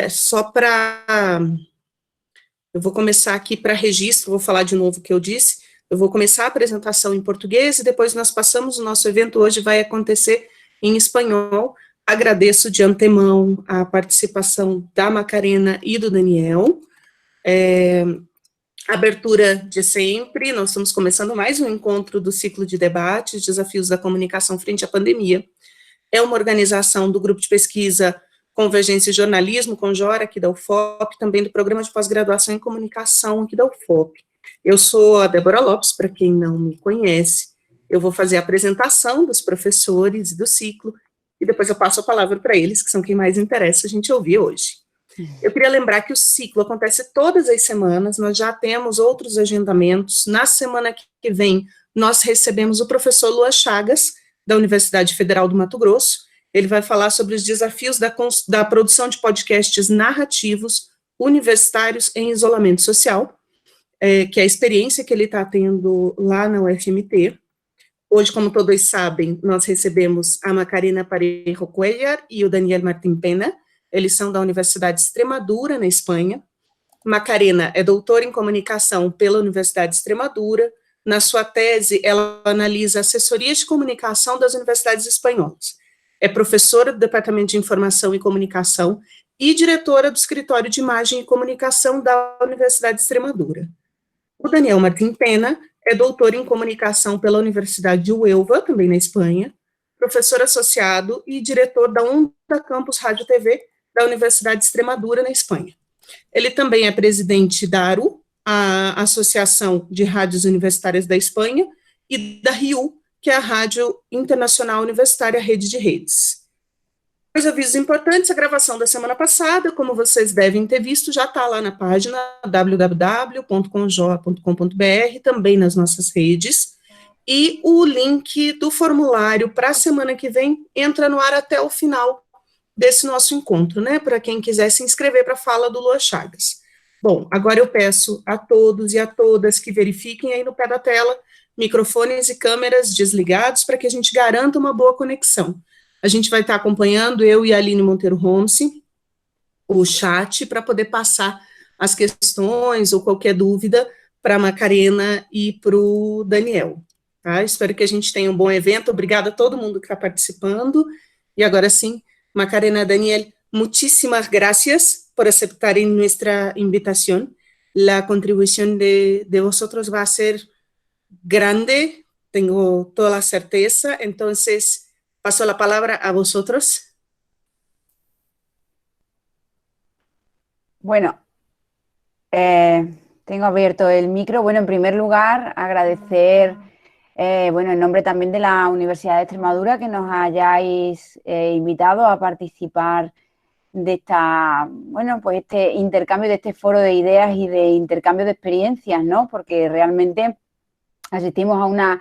Só para... Eu vou começar aqui para registro, vou falar de novo o que eu disse. Eu vou começar a apresentação em português e depois nós passamos, o nosso evento hoje vai acontecer em espanhol. Agradeço de antemão a participação da Macarena e do Daniel. Abertura de sempre, nós estamos começando mais um encontro do ciclo de debates, Desafios da Comunicação frente à Pandemia. É uma organização do Grupo de Pesquisa Convergência e Jornalismo, Conjora, aqui da UFOP, também do Programa de Pós-Graduação em Comunicação, aqui da UFOP. Eu sou a Débora Lopes, para quem não me conhece. Eu vou fazer a apresentação dos professores do ciclo, e depois eu passo a palavra para eles, que são quem mais interessa a gente ouvir hoje. Eu queria lembrar que o ciclo acontece todas as semanas, nós já temos outros agendamentos. Na semana que vem, nós recebemos o professor Lua Chagas, da Universidade Federal do Mato Grosso. Ele vai falar sobre os desafios da produção de podcasts narrativos universitários em isolamento social, que é a experiência que ele está tendo lá na UFMT. Hoje, como todos sabem, nós recebemos a Macarena Parejo Cuellar e o Daniel Martín Pena. Eles são da Universidade de Extremadura, na Espanha. Macarena é doutora em comunicação pela Universidade de Extremadura. Na sua tese, ela analisa assessorias de comunicação das universidades espanholas. É professora do Departamento de Informação e Comunicação e diretora do Escritório de Imagem e Comunicação da Universidade de Extremadura. O Daniel Martín Pena é doutor em comunicação pela Universidade de Huelva, também na Espanha, professor associado e diretor da Onda Campus Rádio TV da Universidade de Extremadura, na Espanha. Ele também é presidente da ARU, a Associação de Rádios Universitárias da Espanha, e da RIU, que é a Rádio Internacional Universitária Rede de Redes. Dois avisos importantes: a gravação da semana passada, como vocês devem ter visto, já está lá na página www.conjoa.com.br, também nas nossas redes, e o link do formulário para a semana que vem entra no ar até o final desse nosso encontro, né, para quem quiser se inscrever para a fala do Lua Chagas. Bom, agora eu peço a todos e a todas que verifiquem aí no pé da tela microfones e câmeras desligados para que a gente garanta uma boa conexão. A gente vai estar acompanhando, eu e a Aline Monteiro Homse, o chat, para poder passar as questões ou qualquer dúvida para a Macarena e para o Daniel. Tá? Espero que a gente tenha um bom evento. Obrigada a todo mundo que está participando. E agora sim, Macarena, Daniel, muchísimas gracias por aceptar nuestra invitación. La contribución de vosotros va a ser grande, tengo toda la certeza, entonces paso la palabra a vosotros. Bueno, tengo abierto el micro. Bueno, en primer lugar, agradecer, bueno, en nombre también de la Universidad de Extremadura, que nos hayáis invitado a participar de esta, bueno, pues este intercambio, de este foro de ideas y de intercambio de experiencias, ¿no? Porque realmente asistimos a una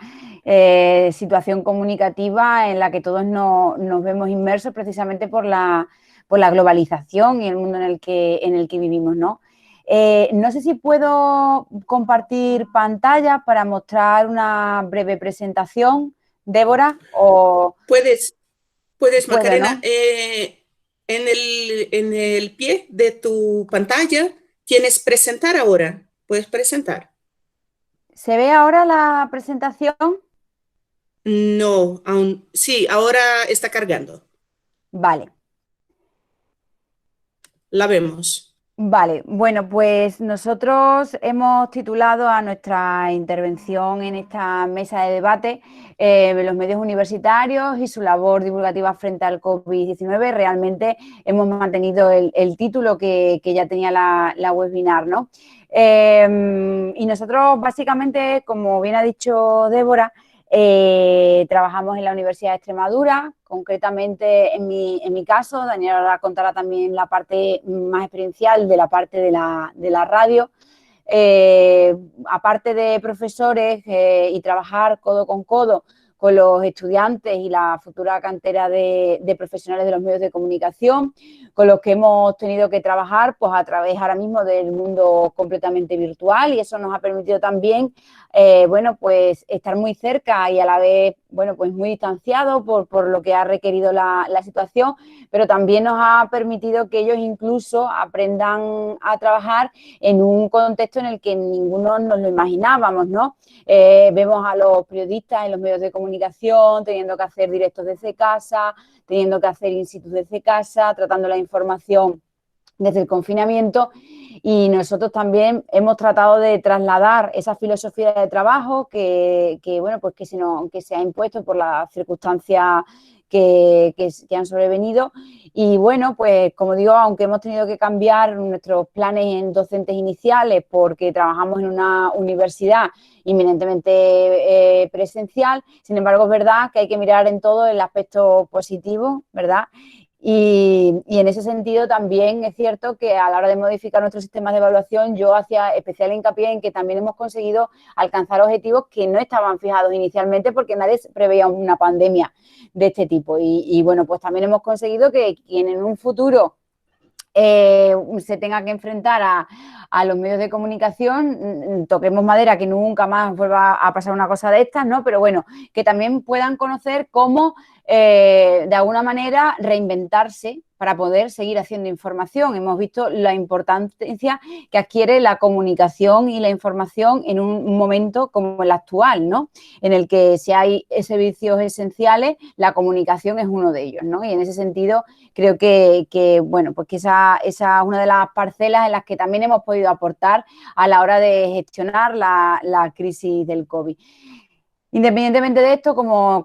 situación comunicativa en la que todos nos vemos inmersos precisamente por la globalización y el mundo en el que vivimos, ¿no? No sé si puedo compartir pantalla para mostrar una breve presentación, Débora, o... Puedes, Macarena, ¿no? en el pie de tu pantalla tienes presentar ahora, puedes presentar. ¿Se ve ahora la presentación? No, aún, sí, ahora está cargando. Vale. La vemos. Vale, bueno, pues nosotros hemos titulado a nuestra intervención en esta mesa de debate los medios universitarios y su labor divulgativa frente al COVID-19. Realmente hemos mantenido el título que ya tenía la webinar, ¿no? Y nosotros básicamente, como bien ha dicho Débora, trabajamos en la Universidad de Extremadura, concretamente en mi caso. Daniel ahora contará también la parte más experiencial de la parte de la radio. Aparte de profesores y trabajar codo con codo con los estudiantes y la futura cantera de profesionales de los medios de comunicación, con los que hemos tenido que trabajar pues a través ahora mismo del mundo completamente virtual, y eso nos ha permitido también bueno, pues estar muy cerca y a la vez, bueno, pues muy distanciado por lo que ha requerido la situación, pero también nos ha permitido que ellos incluso aprendan a trabajar en un contexto en el que ninguno nos lo imaginábamos, ¿no? Vemos a los periodistas en los medios de comunicación teniendo que hacer directos desde casa, teniendo que hacer in situ desde casa, tratando la información desde el confinamiento, y nosotros también hemos tratado de trasladar esa filosofía de trabajo bueno, pues que se ha impuesto por las circunstancias que han sobrevenido. Y bueno, pues como digo, aunque hemos tenido que cambiar nuestros planes en docentes iniciales porque trabajamos en una universidad inminentemente presencial, sin embargo es verdad que hay que mirar en todo el aspecto positivo, ¿verdad? Y en ese sentido también es cierto que a la hora de modificar nuestros sistemas de evaluación yo hacía especial hincapié en que también hemos conseguido alcanzar objetivos que no estaban fijados inicialmente porque nadie preveía una pandemia de este tipo. Y bueno, pues también hemos conseguido que quien en un futuro se tenga que enfrentar a los medios de comunicación, toquemos madera, que nunca más vuelva a pasar una cosa de estas, ¿no? Pero bueno, que también puedan conocer cómo, de alguna manera, reinventarse para poder seguir haciendo información. Hemos visto la importancia que adquiere la comunicación y la información en un momento como el actual, ¿no? En el que si hay servicios esenciales, la comunicación es uno de ellos, ¿no? Y en ese sentido creo que bueno, pues que esa es una de las parcelas en las que también hemos podido aportar a la hora de gestionar la crisis del COVID. Independientemente de esto, como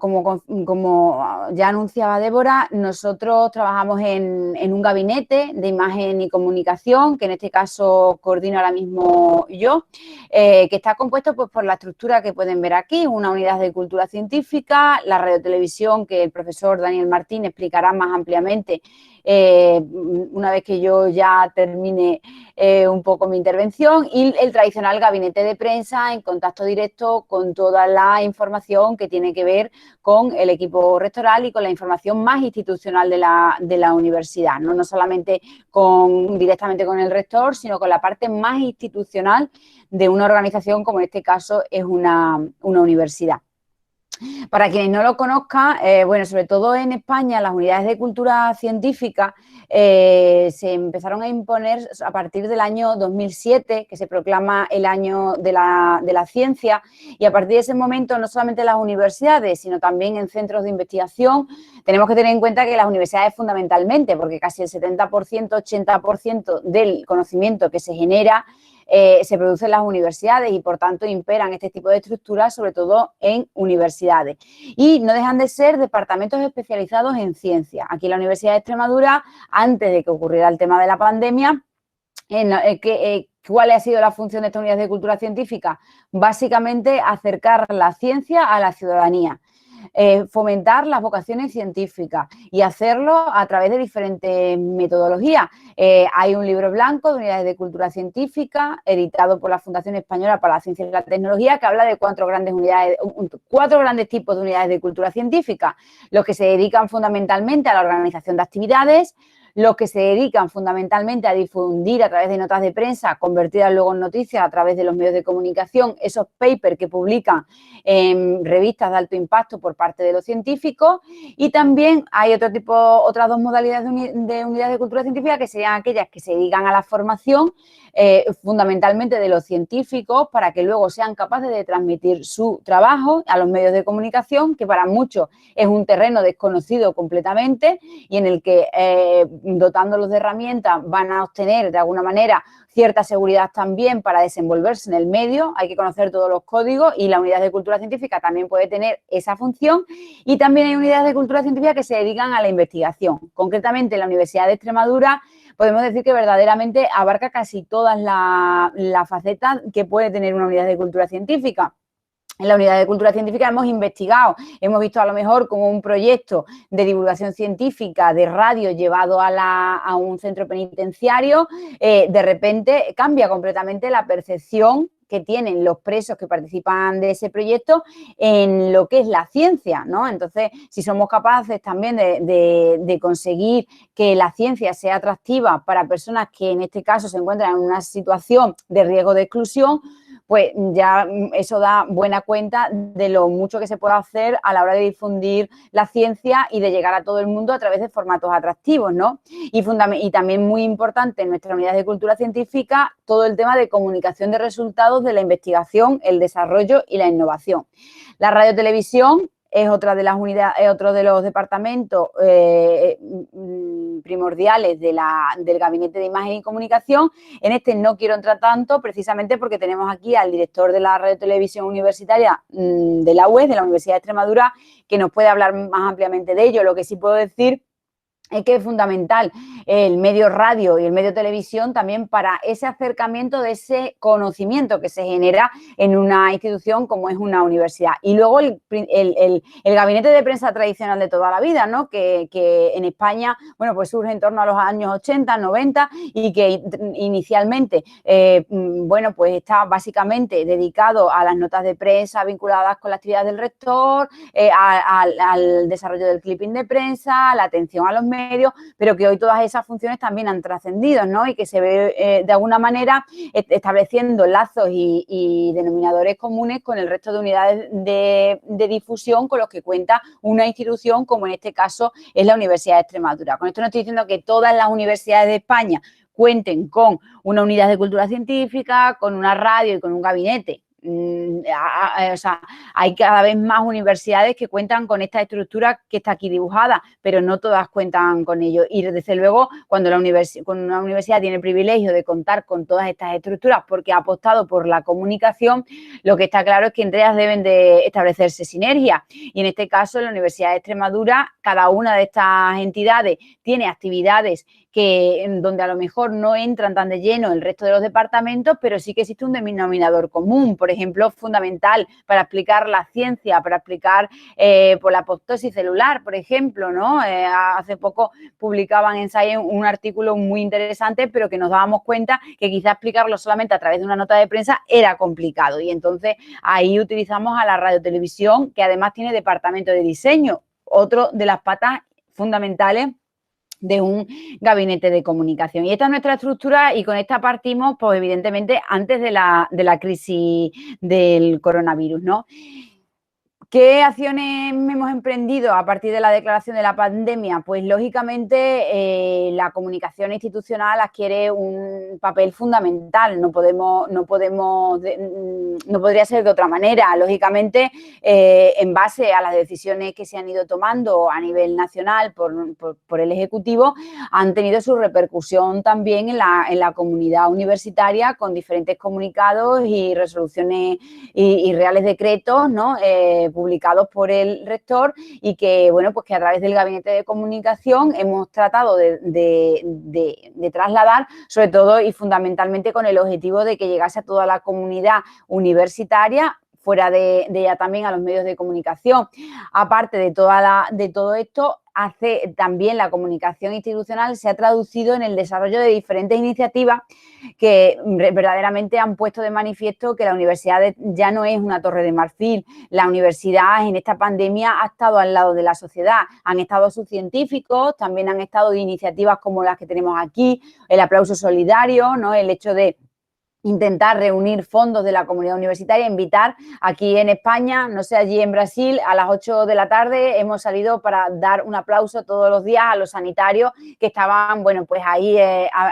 ya anunciaba Débora, nosotros trabajamos en un gabinete de imagen y comunicación, que en este caso coordino ahora mismo yo, que está compuesto pues, por la estructura que pueden ver aquí, una unidad de cultura científica, la radiotelevisión, que el profesor Daniel Martín explicará más ampliamente una vez que yo ya termine un poco mi intervención, y el tradicional gabinete de prensa en contacto directo con toda la información que tiene que ver con el equipo rectoral y con la información más institucional de la universidad, no solamente directamente con el rector, sino con la parte más institucional de una organización como en este caso es una universidad. Para quienes no lo conozcan, bueno, sobre todo en España, las unidades de cultura científica se empezaron a imponer a partir del año 2007, que se proclama el año de la ciencia, y a partir de ese momento no solamente en las universidades, sino también en centros de investigación. Tenemos que tener en cuenta que las universidades fundamentalmente, porque casi el 70%, 80% del conocimiento que se genera se produce en las universidades y por tanto imperan este tipo de estructuras, sobre todo en universidades. Y no dejan de ser departamentos especializados en ciencia. Aquí en la Universidad de Extremadura, antes de que ocurriera el tema de la pandemia, ¿cuál ha sido la función de estas unidades de cultura científica? Básicamente acercar la ciencia a la ciudadanía. Fomentar las vocaciones científicas y hacerlo a través de diferentes metodologías. Hay un libro blanco de unidades de cultura científica editado por la Fundación Española para la Ciencia y la Tecnología que habla de cuatro grandes tipos de unidades de cultura científica: los que se dedican fundamentalmente a la organización de actividades, los que se dedican fundamentalmente a difundir a través de notas de prensa, convertidas luego en noticias a través de los medios de comunicación, esos papers que publican en revistas de alto impacto por parte de los científicos. Y también hay otras dos modalidades de unidades de cultura científica, que serían aquellas que se dedican a la formación fundamentalmente de los científicos, para que luego sean capaces de transmitir su trabajo a los medios de comunicación, que para muchos es un terreno desconocido completamente y en el que dotándolos de herramientas van a obtener de alguna manera cierta seguridad también para desenvolverse en el medio. Hay que conocer todos los códigos y la unidad de cultura científica también puede tener esa función. Y también hay unidades de cultura científica que se dedican a la investigación. Concretamente, en la Universidad de Extremadura podemos decir que verdaderamente abarca casi todas las facetas que puede tener una unidad de cultura científica. En la unidad de cultura científica hemos investigado, hemos visto a lo mejor como un proyecto de divulgación científica de radio llevado a un centro penitenciario, de repente cambia completamente la percepción que tienen los presos que participan de ese proyecto en lo que es la ciencia, ¿no? Entonces, si somos capaces también de conseguir que la ciencia sea atractiva para personas que en este caso se encuentran en una situación de riesgo de exclusión, pues ya eso da buena cuenta de lo mucho que se puede hacer a la hora de difundir la ciencia y de llegar a todo el mundo a través de formatos atractivos, ¿no? Y también muy importante en nuestra unidad de cultura científica todo el tema de comunicación de resultados de la investigación, el desarrollo y la innovación. La radiotelevisión es otra de las unidades, es otro de los departamentos primordiales del Gabinete de Imagen y Comunicación. En este no quiero entrar tanto, precisamente porque tenemos aquí al director de la radiotelevisión universitaria de la UES, de la Universidad de Extremadura, que nos puede hablar más ampliamente de ello. Lo que sí puedo decir es que es fundamental el medio radio y el medio televisión también para ese acercamiento de ese conocimiento que se genera en una institución como es una universidad. Y luego el gabinete de prensa tradicional de toda la vida, ¿no? Que en España, bueno, pues surge en torno a los años 80, 90 y que inicialmente, bueno, pues está básicamente dedicado a las notas de prensa vinculadas con la actividad del rector, al desarrollo del clipping de prensa, a la atención a los medios, pero que hoy todas esas funciones también han trascendido, ¿no? Y que se ve de alguna manera estableciendo lazos y denominadores comunes con el resto de unidades de difusión con los que cuenta una institución como en este caso es la Universidad de Extremadura. Con esto no estoy diciendo que todas las universidades de España cuenten con una unidad de cultura científica, con una radio y con un gabinete. O sea, hay cada vez más universidades que cuentan con esta estructura que está aquí dibujada, pero no todas cuentan con ello. Y desde luego, cuando una universidad tiene el privilegio de contar con todas estas estructuras porque ha apostado por la comunicación, lo que está claro es que entre ellas deben de establecerse sinergias. Y en este caso, en la Universidad de Extremadura, cada una de estas entidades tiene actividades donde a lo mejor no entran tan de lleno el resto de los departamentos, pero sí que existe un denominador común, por ejemplo, fundamental para explicar la ciencia, para explicar por la apoptosis celular, por ejemplo, ¿no? Hace poco publicaban en Science un artículo muy interesante, pero que nos dábamos cuenta que quizá explicarlo solamente a través de una nota de prensa era complicado y entonces ahí utilizamos a la radiotelevisión, que además tiene departamento de diseño, otro de las patas fundamentales de un gabinete de comunicación. Y esta es nuestra estructura y con esta partimos, pues evidentemente, antes de la crisis del coronavirus, ¿no? ¿Qué acciones hemos emprendido a partir de la declaración de la pandemia? Pues lógicamente la comunicación institucional adquiere un papel fundamental, no podría ser de otra manera. Lógicamente, en base a las decisiones que se han ido tomando a nivel nacional por el Ejecutivo, han tenido su repercusión también en la comunidad universitaria con diferentes comunicados y resoluciones y reales decretos, ¿no? Publicados por el rector y que, bueno, pues que a través del Gabinete de Comunicación hemos tratado de trasladar, sobre todo y fundamentalmente con el objetivo de que llegase a toda la comunidad universitaria, fuera de ella también a los medios de comunicación. Aparte de todo esto, también la comunicación institucional se ha traducido en el desarrollo de diferentes iniciativas que verdaderamente han puesto de manifiesto que la universidad ya no es una torre de marfil. La universidad en esta pandemia ha estado al lado de la sociedad. Han estado sus científicos, también han estado de iniciativas como las que tenemos aquí, el aplauso solidario, ¿no? El hecho de intentar reunir fondos de la comunidad universitaria, invitar aquí en España, no sé, allí en Brasil, a las 8 de la tarde hemos salido para dar un aplauso todos los días a los sanitarios que estaban, bueno, pues ahí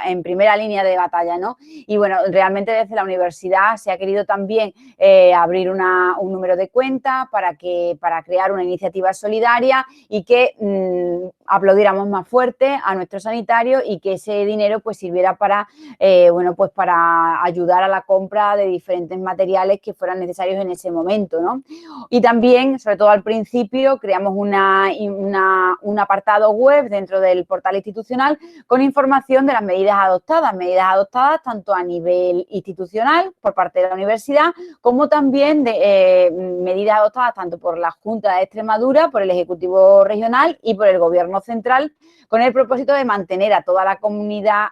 en primera línea de batalla, ¿no? Y bueno, realmente desde la universidad se ha querido también abrir un número de cuenta para crear una iniciativa solidaria y que aplaudiéramos más fuerte a nuestros sanitarios y que ese dinero pues sirviera para, bueno, pues para ayudar a la compra de diferentes materiales que fueran necesarios en ese momento, ¿no? Y también, sobre todo al principio, creamos un apartado web dentro del portal institucional con información de las medidas adoptadas tanto a nivel institucional por parte de la universidad como también de medidas adoptadas tanto por la Junta de Extremadura, por el Ejecutivo Regional y por el Gobierno Central, con el propósito de mantener a toda la comunidad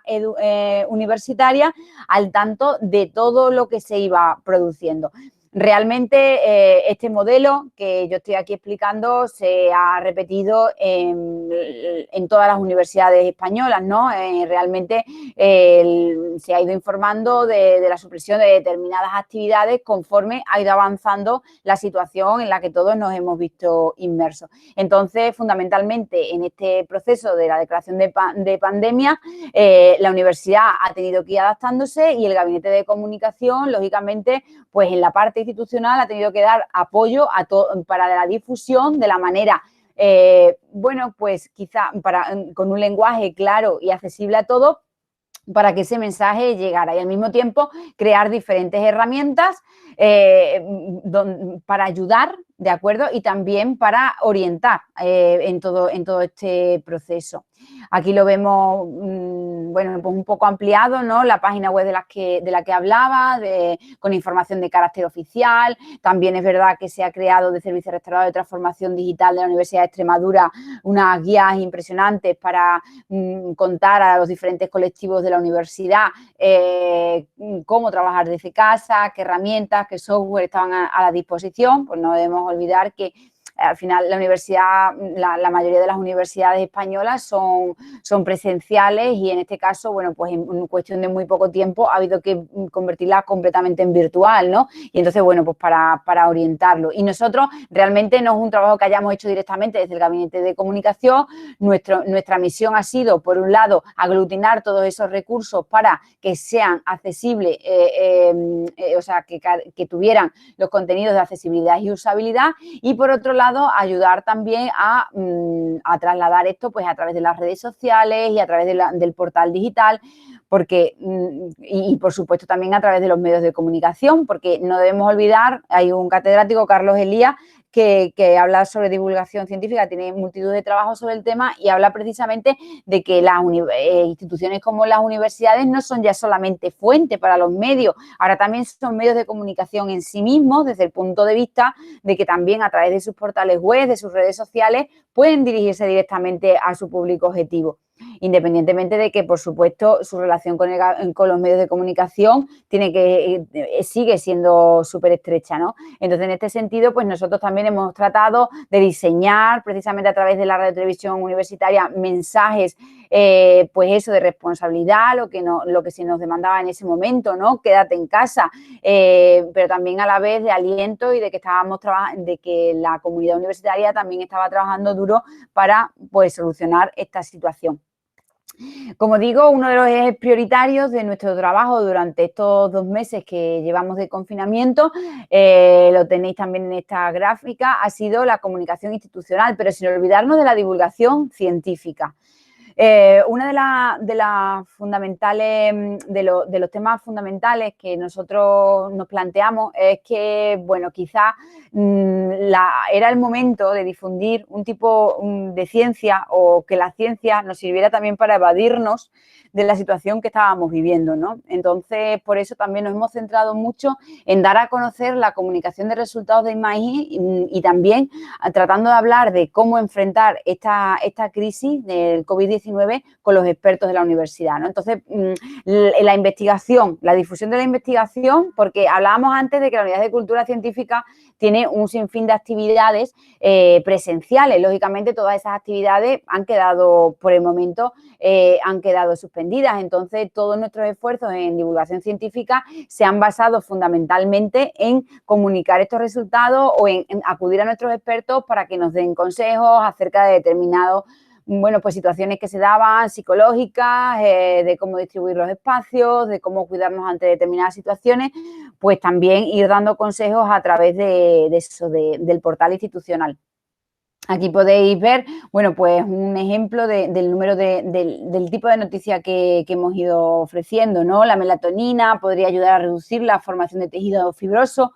universitaria al tanto de todo lo que se iba produciendo. Realmente este modelo que yo estoy aquí explicando se ha repetido en todas las universidades españolas, ¿no? Realmente se ha ido informando de la supresión de determinadas actividades conforme ha ido avanzando la situación en la que todos nos hemos visto inmersos. Entonces, fundamentalmente, en este proceso de la declaración de pandemia, la universidad ha tenido que ir adaptándose y el Gabinete de Comunicación, lógicamente, pues en la parte institucional ha tenido que dar apoyo para la difusión de la manera, bueno, pues quizá con un lenguaje claro y accesible a todos, para que ese mensaje llegara y al mismo tiempo crear diferentes herramientas para ayudar, ¿de acuerdo? Y también para orientar en todo este proceso. Aquí lo vemos, bueno, pues un poco ampliado, ¿no? La página web de la que hablaba, con información de carácter oficial. También es verdad que se ha creado de Servicio Restaurado de Transformación Digital de la Universidad de Extremadura unas guías impresionantes para contar a los diferentes colectivos de la universidad cómo trabajar desde casa, qué herramientas, qué software estaban a la disposición. Pues no debemos olvidar que al final la universidad, la mayoría de las universidades españolas son presenciales y en este caso, bueno, pues en cuestión de muy poco tiempo ha habido que convertirla completamente en virtual, ¿no? Y entonces, bueno, pues para orientarlo. Y nosotros realmente no es un trabajo que hayamos hecho directamente desde el Gabinete de Comunicación. Nuestra misión ha sido, por un lado, aglutinar todos esos recursos para que sean accesibles, o sea, que tuvieran los contenidos de accesibilidad y usabilidad, y por otro lado, ayudar también a trasladar esto pues a través de las redes sociales y a través del portal digital, porque y por supuesto también a través de los medios de comunicación, porque no debemos olvidar, hay un catedrático, Carlos Elías, que habla sobre divulgación científica, tiene multitud de trabajos sobre el tema y habla precisamente de que las instituciones como las universidades no son ya solamente fuente para los medios, ahora también son medios de comunicación en sí mismos, desde el punto de vista de que también a través de sus portales web, de sus redes sociales, pueden dirigirse directamente a su público objetivo. Independientemente de que, por supuesto, su relación con los medios de comunicación sigue siendo súper estrecha, ¿no? Entonces, en este sentido, pues nosotros también hemos tratado de diseñar, precisamente a través de la radio televisión universitaria, mensajes, pues eso, de responsabilidad, lo que se nos demandaba en ese momento, ¿no? Quédate en casa, pero también a la vez de aliento y de que la comunidad universitaria también estaba trabajando duro para, pues, solucionar esta situación. Como digo, uno de los ejes prioritarios de nuestro trabajo durante estos 2 meses que llevamos de confinamiento, lo tenéis también en esta gráfica, ha sido la comunicación institucional, pero sin olvidarnos de la divulgación científica. Una de las fundamentales, de los temas fundamentales que nosotros nos planteamos es que, bueno, quizás era el momento de difundir un tipo de ciencia, o que la ciencia nos sirviera también para evadirnos de la situación que estábamos viviendo, ¿no? Entonces, por eso también nos hemos centrado mucho en dar a conocer la comunicación de resultados de I+I y también tratando de hablar de cómo enfrentar esta crisis del COVID-19 con los expertos de la universidad, ¿no? Entonces, la investigación, la difusión de la investigación, porque hablábamos antes de que la Unidad de Cultura Científica tiene un sinfín de actividades presenciales. Lógicamente, todas esas actividades han quedado, por el momento, han quedado suspendidas. Entonces, todos nuestros esfuerzos en divulgación científica se han basado fundamentalmente en comunicar estos resultados o en acudir a nuestros expertos para que nos den consejos acerca de determinados, bueno, pues situaciones que se daban psicológicas, de cómo distribuir los espacios, de cómo cuidarnos ante determinadas situaciones, pues también ir dando consejos a través del portal institucional. Aquí podéis ver, bueno, pues un ejemplo del número del tipo de noticia que hemos ido ofreciendo, ¿no? La melatonina podría ayudar a reducir la formación de tejido fibroso.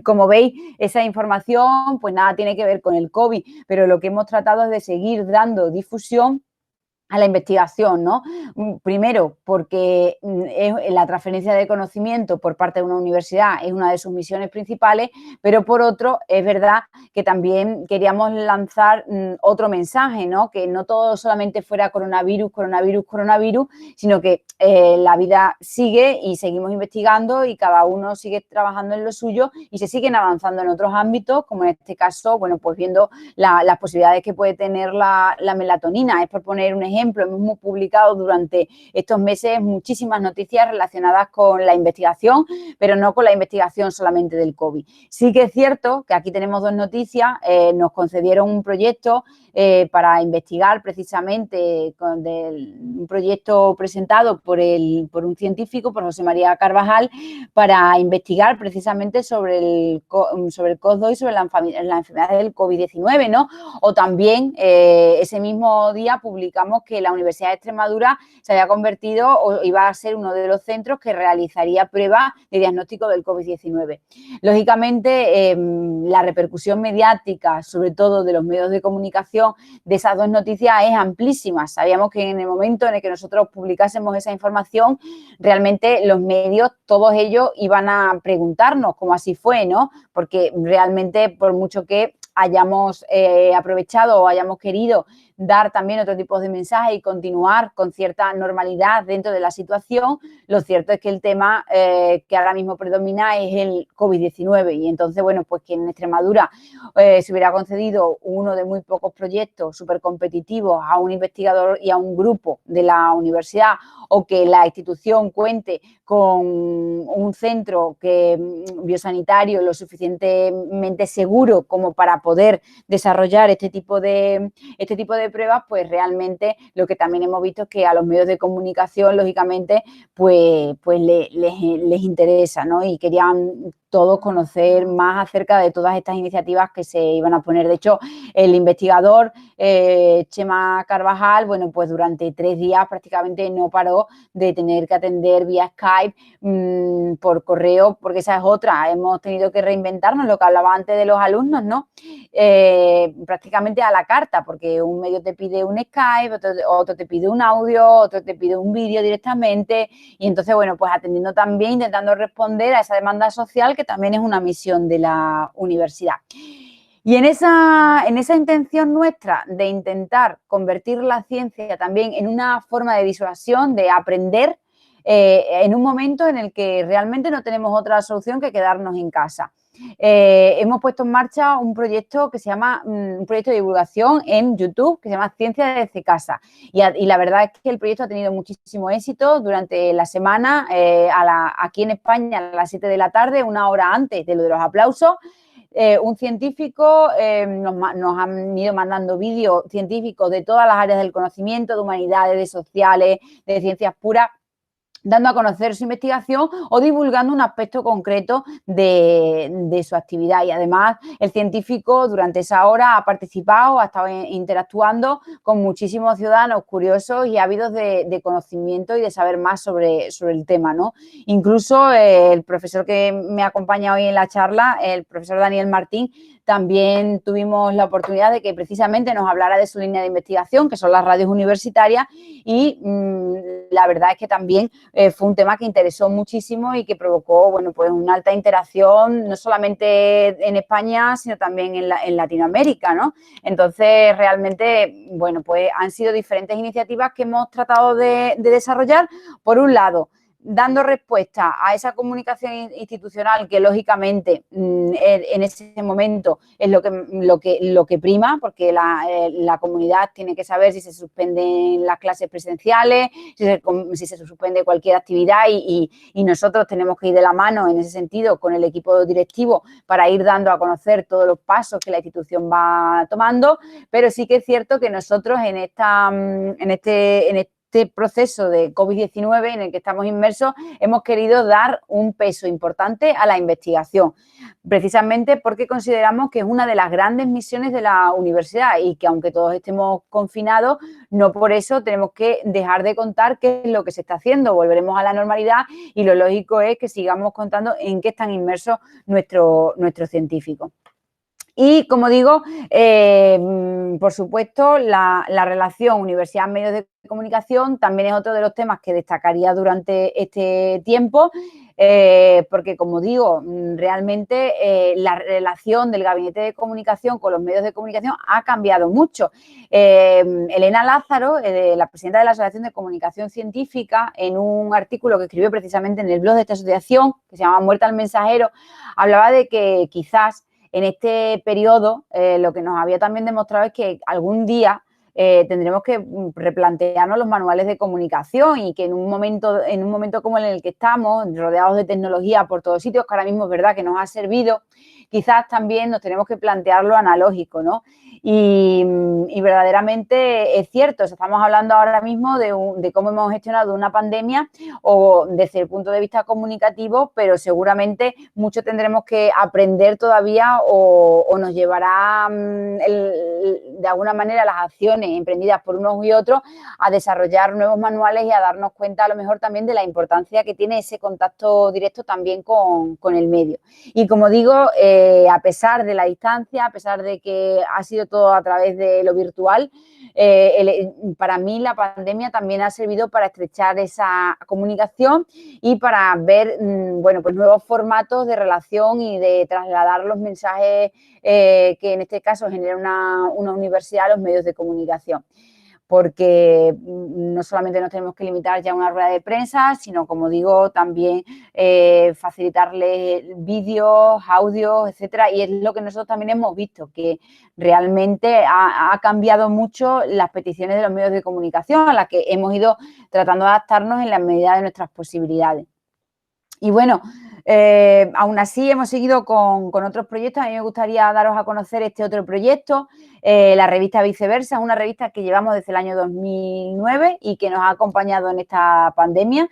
Como veis, esa información pues nada tiene que ver con el COVID, pero lo que hemos tratado es de seguir dando difusión a la investigación, ¿no? Primero, porque la transferencia de conocimiento por parte de una universidad es una de sus misiones principales, pero por otro, es verdad que también queríamos lanzar otro mensaje, ¿no? Que no todo solamente fuera coronavirus, coronavirus, coronavirus, sino que la vida sigue y seguimos investigando y cada uno sigue trabajando en lo suyo y se siguen avanzando en otros ámbitos, como en este caso, bueno, pues viendo las posibilidades que puede tener la melatonina. Es por poner un ejemplo, hemos publicado durante estos meses muchísimas noticias relacionadas con la investigación, pero no con la investigación solamente del COVID. Sí que es cierto que aquí tenemos dos noticias, nos concedieron un proyecto para investigar precisamente un proyecto presentado por un científico, por José María Carvajal, para investigar precisamente sobre el COX-2 y sobre la enfermedad del COVID-19, ¿no? O también ese mismo día publicamos que la Universidad de Extremadura se había convertido o iba a ser uno de los centros que realizaría pruebas de diagnóstico del COVID-19. Lógicamente, la repercusión mediática, sobre todo de los medios de comunicación, de esas dos noticias es amplísima. Sabíamos que en el momento en el que nosotros publicásemos esa información, realmente los medios, todos ellos, iban a preguntarnos cómo así fue, ¿no? Porque realmente, por mucho que hayamos aprovechado o hayamos querido dar también otro tipo de mensajes y continuar con cierta normalidad dentro de la situación, lo cierto es que el tema que ahora mismo predomina es el COVID-19 y entonces, bueno, pues que en Extremadura se hubiera concedido uno de muy pocos proyectos súper competitivos a un investigador y a un grupo de la universidad, o que la institución cuente con un centro biosanitario lo suficientemente seguro como para poder desarrollar este tipo de pruebas, pues realmente lo que también hemos visto es que a los medios de comunicación, lógicamente, pues les interesa, ¿no? Y querían todos conocer más acerca de todas estas iniciativas que se iban a poner. De hecho, el investigador Chema Carvajal, bueno, pues durante 3 días prácticamente no paró de tener que atender vía Skype, por correo, porque esa es otra, hemos tenido que reinventarnos, lo que hablaba antes de los alumnos, ¿no? Prácticamente a la carta, porque un medio te pide un Skype, otro te pide un audio, otro te pide un vídeo directamente, y entonces, bueno, pues atendiendo también, intentando responder a esa demanda social que también es una misión de la universidad. Y en esa intención nuestra de intentar convertir la ciencia también en una forma de disuasión, de aprender, en un momento en el que realmente no tenemos otra solución que quedarnos en casa. Hemos puesto en marcha un proyecto que se llama, un proyecto de divulgación en YouTube que se llama Ciencia desde casa. Y la verdad es que el proyecto ha tenido muchísimo éxito. Durante la semana, aquí en España, a las 7 de la tarde, una hora antes de lo de los aplausos, un científico, nos han ido mandando vídeos científicos de todas las áreas del conocimiento, de humanidades, de sociales, de ciencias puras, dando a conocer su investigación o divulgando un aspecto concreto de su actividad. Y además el científico durante esa hora ha participado, ha estado interactuando con muchísimos ciudadanos curiosos y ávidos de conocimiento y de saber más sobre el tema, ¿no? Incluso el profesor que me acompaña hoy en la charla, el profesor Daniel Martín, también tuvimos la oportunidad de que precisamente nos hablara de su línea de investigación, que son las radios universitarias, y la verdad es que también fue un tema que interesó muchísimo y que provocó, bueno, pues una alta interacción, no solamente en España, sino también en Latinoamérica, ¿no? Entonces, realmente, bueno, pues han sido diferentes iniciativas que hemos tratado de desarrollar. Por un lado, dando respuesta a esa comunicación institucional que lógicamente en ese momento es lo que prima, porque la comunidad tiene que saber si se suspenden las clases presenciales, si se suspende cualquier actividad, y nosotros tenemos que ir de la mano en ese sentido con el equipo directivo para ir dando a conocer todos los pasos que la institución va tomando. Pero sí que es cierto que nosotros en este proceso de COVID-19 en el que estamos inmersos, hemos querido dar un peso importante a la investigación, precisamente porque consideramos que es una de las grandes misiones de la universidad y que aunque todos estemos confinados, no por eso tenemos que dejar de contar qué es lo que se está haciendo. Volveremos a la normalidad y lo lógico es que sigamos contando en qué están inmersos nuestros científicos. Y, como digo, por supuesto, la relación universidad-medios de comunicación también es otro de los temas que destacaría durante este tiempo, porque, como digo, realmente la relación del Gabinete de Comunicación con los medios de comunicación ha cambiado mucho. Elena Lázaro, la presidenta de la Asociación de Comunicación Científica, en un artículo que escribió precisamente en el blog de esta asociación, que se llama Muerte al Mensajero, hablaba de que quizás en este periodo lo que nos había también demostrado es que algún día tendremos que replantearnos los manuales de comunicación y que en un momento como en el que estamos, rodeados de tecnología por todos sitios, que ahora mismo es verdad que nos ha servido, quizás también nos tenemos que plantear lo analógico, ¿no? Y verdaderamente es cierto, estamos hablando ahora mismo de cómo hemos gestionado una pandemia o desde el punto de vista comunicativo, pero seguramente mucho tendremos que aprender todavía o nos llevará de alguna manera las acciones emprendidas por unos y otros a desarrollar nuevos manuales y a darnos cuenta a lo mejor también de la importancia que tiene ese contacto directo también con el medio. Y, como digo, a pesar de la distancia, a pesar de que ha sido todo a través de lo virtual, para mí la pandemia también ha servido para estrechar esa comunicación y para ver, bueno, pues nuevos formatos de relación y de trasladar los mensajes que en este caso genera una universidad a los medios de comunicación. Porque no solamente nos tenemos que limitar ya a una rueda de prensa, sino, como digo, también facilitarles vídeos, audios, etcétera. Y es lo que nosotros también hemos visto, que realmente ha cambiado mucho las peticiones de los medios de comunicación, a las que hemos ido tratando de adaptarnos en la medida de nuestras posibilidades. Y bueno, aún así hemos seguido con otros proyectos. A mí me gustaría daros a conocer este otro proyecto, la revista Viceversa, una revista que llevamos desde el año 2009 y que nos ha acompañado en esta pandemia.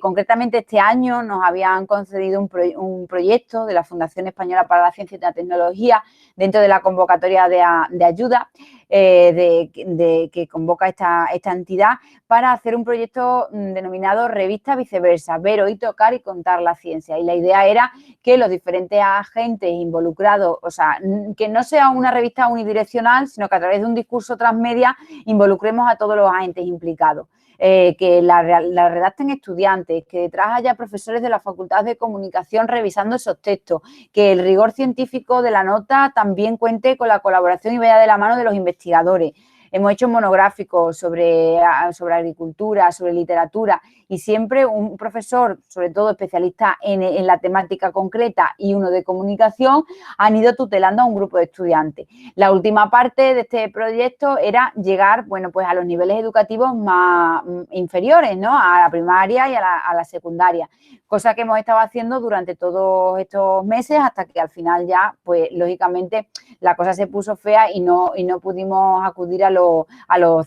Concretamente, este año nos habían concedido un proyecto de la Fundación Española para la Ciencia y la Tecnología dentro de la convocatoria de ayuda que convoca esta entidad, para hacer un proyecto denominado Revista Viceversa, ver, oír, tocar y contar la ciencia. Y la idea era que los diferentes agentes involucrados, o sea, que no sea una revista unidireccional, sino que a través de un discurso transmedia involucremos a todos los agentes implicados. Que la redacten estudiantes, que detrás haya profesores de la Facultad de Comunicación revisando esos textos, que el rigor científico de la nota también cuente con la colaboración y vaya de la mano de los investigadores. Hemos hecho monográficos sobre agricultura, sobre literatura, y siempre un profesor, sobre todo especialista en la temática concreta, y uno de comunicación, han ido tutelando a un grupo de estudiantes. La última parte de este proyecto era llegar, bueno, pues a los niveles educativos más inferiores, ¿no? A la primaria y a la secundaria, cosa que hemos estado haciendo durante todos estos meses, hasta que al final ya, pues lógicamente, la cosa se puso fea y no pudimos acudir a los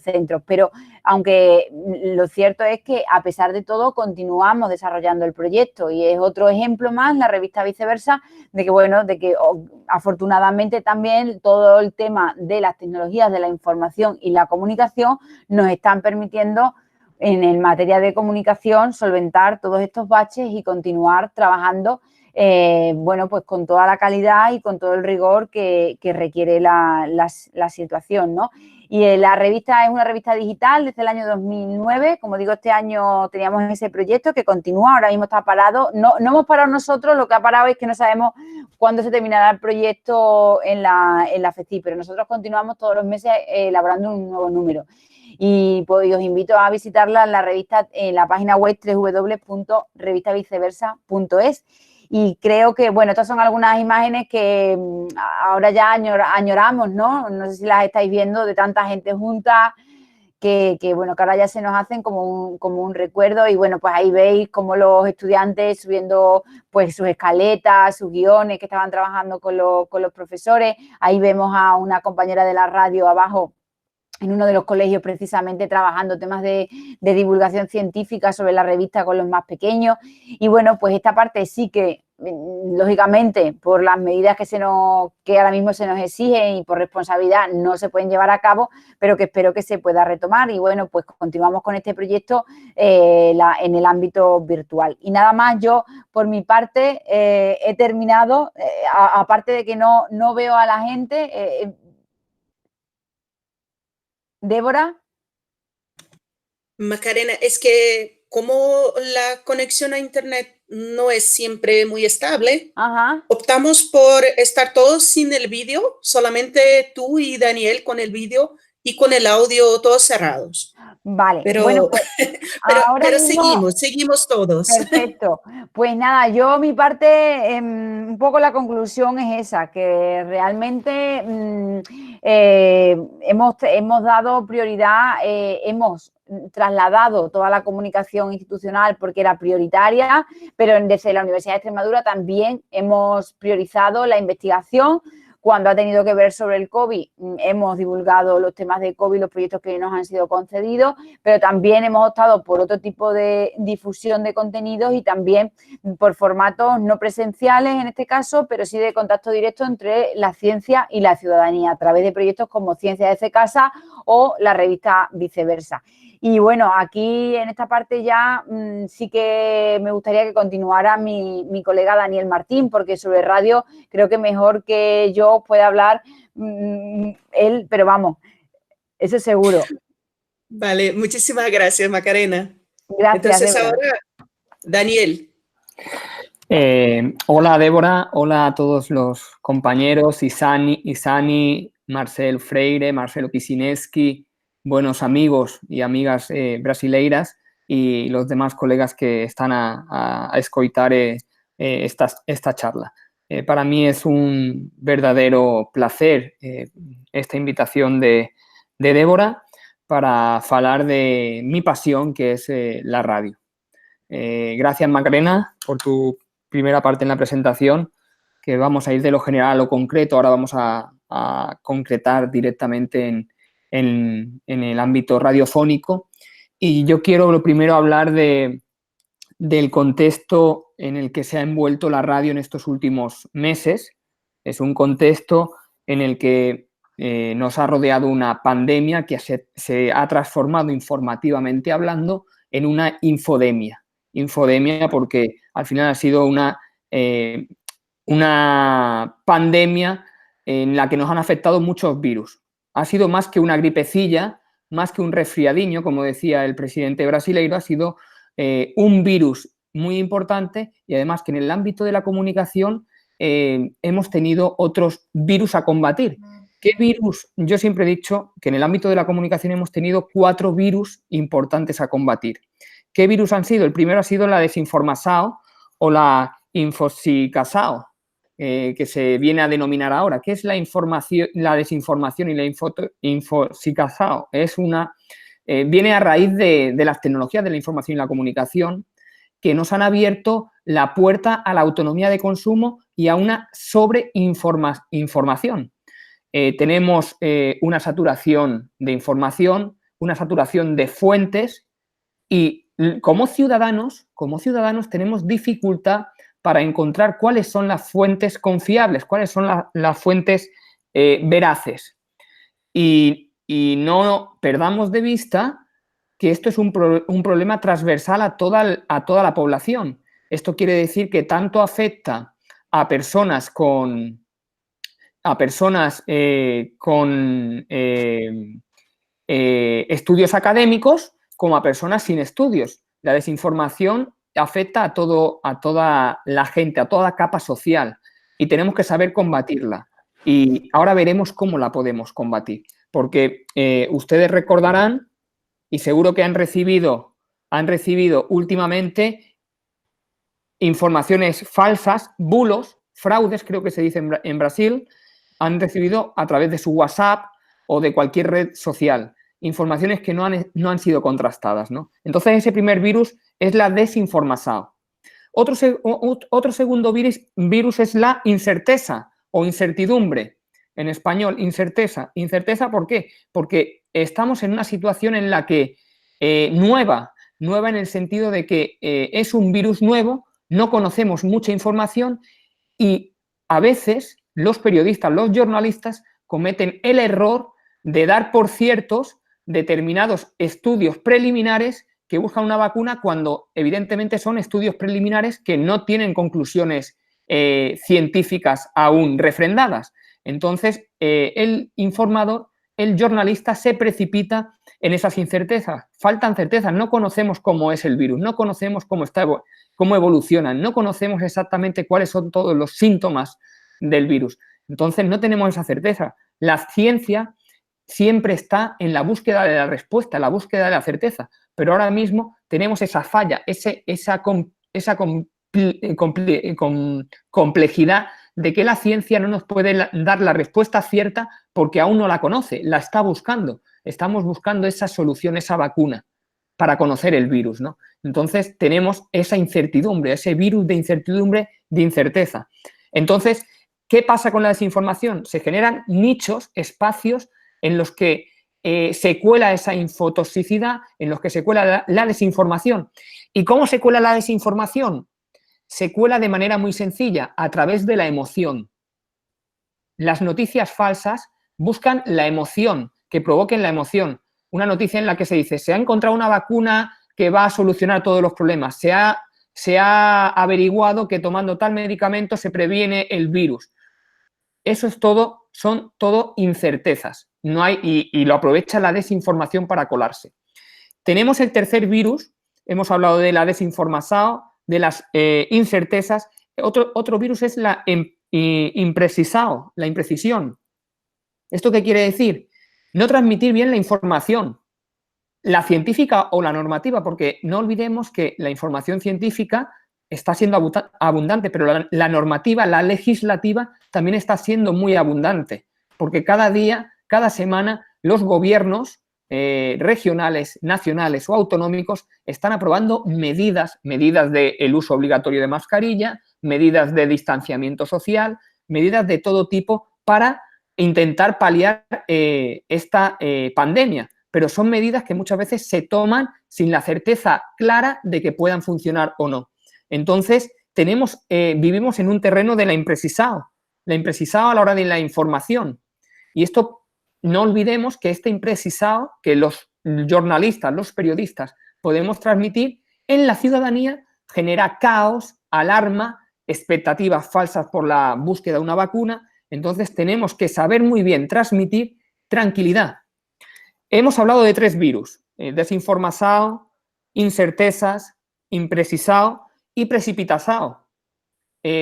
centros. Pero aunque lo cierto es que, a pesar de todo, continuamos desarrollando el proyecto, y es otro ejemplo más, la revista Viceversa, de que afortunadamente también todo el tema de las tecnologías de la información y la comunicación nos están permitiendo, en materia de comunicación, solventar todos estos baches y continuar trabajando bueno, pues con toda la calidad y con todo el rigor que requiere la situación, ¿no? Y la revista es una revista digital desde el año 2009. Como digo, este año teníamos ese proyecto que continúa, ahora mismo está parado. No hemos parado nosotros, lo que ha parado es que no sabemos cuándo se terminará el proyecto en la FECI, pero nosotros continuamos todos los meses elaborando un nuevo número. Y pues os invito a visitarla en la revista, en la página web www.revistaviceversa.es. Y creo que, bueno, estas son algunas imágenes que ahora ya añoramos, ¿no? No sé si las estáis viendo, de tanta gente junta, que bueno, que ahora ya se nos hacen como un recuerdo. Y bueno, pues ahí veis cómo los estudiantes subiendo pues sus escaletas, sus guiones que estaban trabajando con los profesores. Ahí vemos a una compañera de la radio abajo, en uno de los colegios, precisamente trabajando temas de divulgación científica sobre la revista con los más pequeños. Y bueno, pues esta parte sí que lógicamente, por las medidas que ahora mismo se nos exigen y por responsabilidad no se pueden llevar a cabo, pero que espero que se pueda retomar. Y bueno, pues continuamos con este proyecto en el ámbito virtual. Y nada más, yo por mi parte he terminado, aparte de que no veo a la gente. Débora. Macarena, es que como la conexión a Internet no es siempre muy estable, Ajá. optamos por estar todos sin el vídeo, solamente tú y Daniel con el vídeo y con el audio todos cerrados. Vale, Pero, bueno, pues ahora pero mismo, seguimos todos. perfecto. Pues nada, yo mi parte, un poco la conclusión es esa, que realmente hemos dado prioridad, hemos trasladado toda la comunicación institucional porque era prioritaria, pero desde la Universidad de Extremadura también hemos priorizado la investigación. Cuando ha tenido que ver sobre el COVID, hemos divulgado los temas de COVID, los proyectos que nos han sido concedidos, pero también hemos optado por otro tipo de difusión de contenidos y también por formatos no presenciales en este caso, pero sí de contacto directo entre la ciencia y la ciudadanía a través de proyectos como Ciencia desde Casa o la revista Viceversa. Y bueno, aquí en esta parte ya sí que me gustaría que continuara mi colega Daniel Martín, porque sobre radio creo que mejor que yo puede hablar él, pero vamos, eso seguro. Vale, muchísimas gracias, Macarena. Gracias, Entonces Débora. ahora, Daniel. Hola Débora, hola a todos los compañeros, Isani, Marcel Freire, Marcelo Kisineski, buenos amigos y amigas brasileiras y los demás colegas que están a escoitar esta charla. Para mí es un verdadero placer esta invitación de Débora para falar de mi pasión, que es la radio. Gracias, Macarena, por tu primera parte en la presentación, que vamos a ir de lo general a lo concreto. Ahora vamos a concretar directamente en el ámbito radiofónico. Y yo quiero lo primero hablar del contexto en el que se ha envuelto la radio en estos últimos meses. Es un contexto en el que nos ha rodeado una pandemia que se ha transformado informativamente hablando en una infodemia. Infodemia porque al final ha sido una pandemia en la que nos han afectado muchos virus. Ha sido más que una gripecilla, más que un resfriadiño, como decía el presidente brasileiro, ha sido un virus muy importante y además que en el ámbito de la comunicación hemos tenido otros virus a combatir. ¿Qué virus? Yo siempre he dicho que en el ámbito de la comunicación hemos tenido 4 virus importantes a combatir. ¿Qué virus han sido? El primero ha sido la desinformación o la infosicasao, que se viene a denominar ahora. ¿Qué es la desinformación y la infosicasao? Viene a raíz de las tecnologías de la información y la comunicación que nos han abierto la puerta a la autonomía de consumo y a una sobreinformación. Tenemos una saturación de información, una saturación de fuentes y como ciudadanos tenemos dificultad para encontrar cuáles son las fuentes confiables, cuáles son las fuentes veraces. Y no perdamos de vista que esto es un problema transversal a toda la población. Esto quiere decir que tanto afecta a personas con estudios académicos como a personas sin estudios. La desinformación afecta a toda la gente, a toda capa social y tenemos que saber combatirla. Y ahora veremos cómo la podemos combatir, porque ustedes recordarán y seguro que han recibido últimamente informaciones falsas, bulos, fraudes, creo que se dice en Brasil, han recibido a través de su WhatsApp o de cualquier red social, informaciones que no han sido contrastadas, ¿no? Entonces, ese primer virus es la desinformación. Otro segundo virus es la incerteza o incertidumbre. En español, incerteza. ¿Incerteza por qué? Porque estamos en una situación en la que nueva en el sentido de que es un virus nuevo no conocemos mucha información y a veces los periodistas, los jornalistas cometen el error de dar por ciertos determinados estudios preliminares que buscan una vacuna cuando evidentemente son estudios preliminares que no tienen conclusiones científicas aún refrendadas. Entonces, el informador, el jornalista se precipita en esas incertezas. Faltan certezas, no conocemos cómo es el virus, no conocemos cómo evolucionan, no conocemos exactamente cuáles son todos los síntomas del virus. Entonces, no tenemos esa certeza. La ciencia siempre está en la búsqueda de la respuesta, en la búsqueda de la certeza, pero ahora mismo tenemos esa falla, esa complejidad de que la ciencia no nos puede dar la respuesta cierta porque aún no la conoce, la está buscando. Estamos buscando esa solución, esa vacuna para conocer el virus, ¿no? Entonces tenemos esa incertidumbre, ese virus de incertidumbre, de incerteza. Entonces, ¿qué pasa con la desinformación? Se generan nichos, espacios en los que se cuela esa infotoxicidad, en los que se cuela la desinformación. ¿Y cómo se cuela la desinformación? Se cuela de manera muy sencilla, a través de la emoción. Las noticias falsas buscan la emoción, que provoquen la emoción. Una noticia en la que se dice, se ha encontrado una vacuna que va a solucionar todos los problemas, se ha averiguado que tomando tal medicamento se previene el virus. Eso es todo, son todo incertezas. No hay, y lo aprovecha la desinformación para colarse. Tenemos el tercer virus, hemos hablado de la desinformación, de las incertezas. Otro virus es la imprecisión, la imprecisión. ¿Esto qué quiere decir? No transmitir bien la información, la científica o la normativa, porque no olvidemos que la información científica está siendo abundante, pero la normativa, la legislativa, también está siendo muy abundante, porque cada día, cada semana, los gobiernos regionales, nacionales o autonómicos están aprobando medidas del uso obligatorio de mascarilla, medidas de distanciamiento social, medidas de todo tipo para intentar paliar esta pandemia, pero son medidas que muchas veces se toman sin la certeza clara de que puedan funcionar o no. Entonces, vivimos en un terreno de la imprecisación a la hora de la información. Y esto, no olvidemos que este imprecisado que los jornalistas, los periodistas podemos transmitir en la ciudadanía genera caos, alarma, expectativas falsas por la búsqueda de una vacuna. Entonces, tenemos que saber muy bien transmitir tranquilidad. Hemos hablado de tres virus, desinformación, incertezas, imprecisado y precipitado.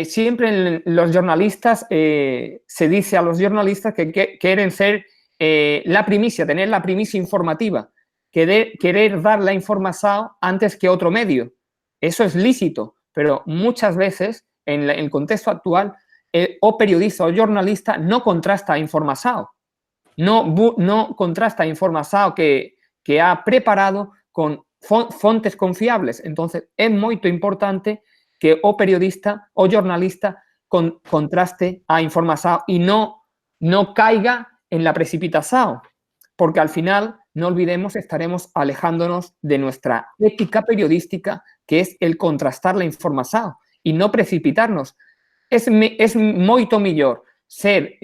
Siempre los jornalistas, se dice a los jornalistas que quieren ser la primicia, tener la primicia informativa, querer dar la información antes que otro medio. Eso es lícito, pero muchas veces, en el contexto actual, o periodista o jornalista no contrasta información, no contrasta información que ha preparado con fontes confiables. Entonces, es muy importante que o periodista o jornalista contraste a información y no caiga en la precipitación, porque al final, no olvidemos, estaremos alejándonos de nuestra ética periodística, que es el contrastar la información y no precipitarnos. Es moito mellor ser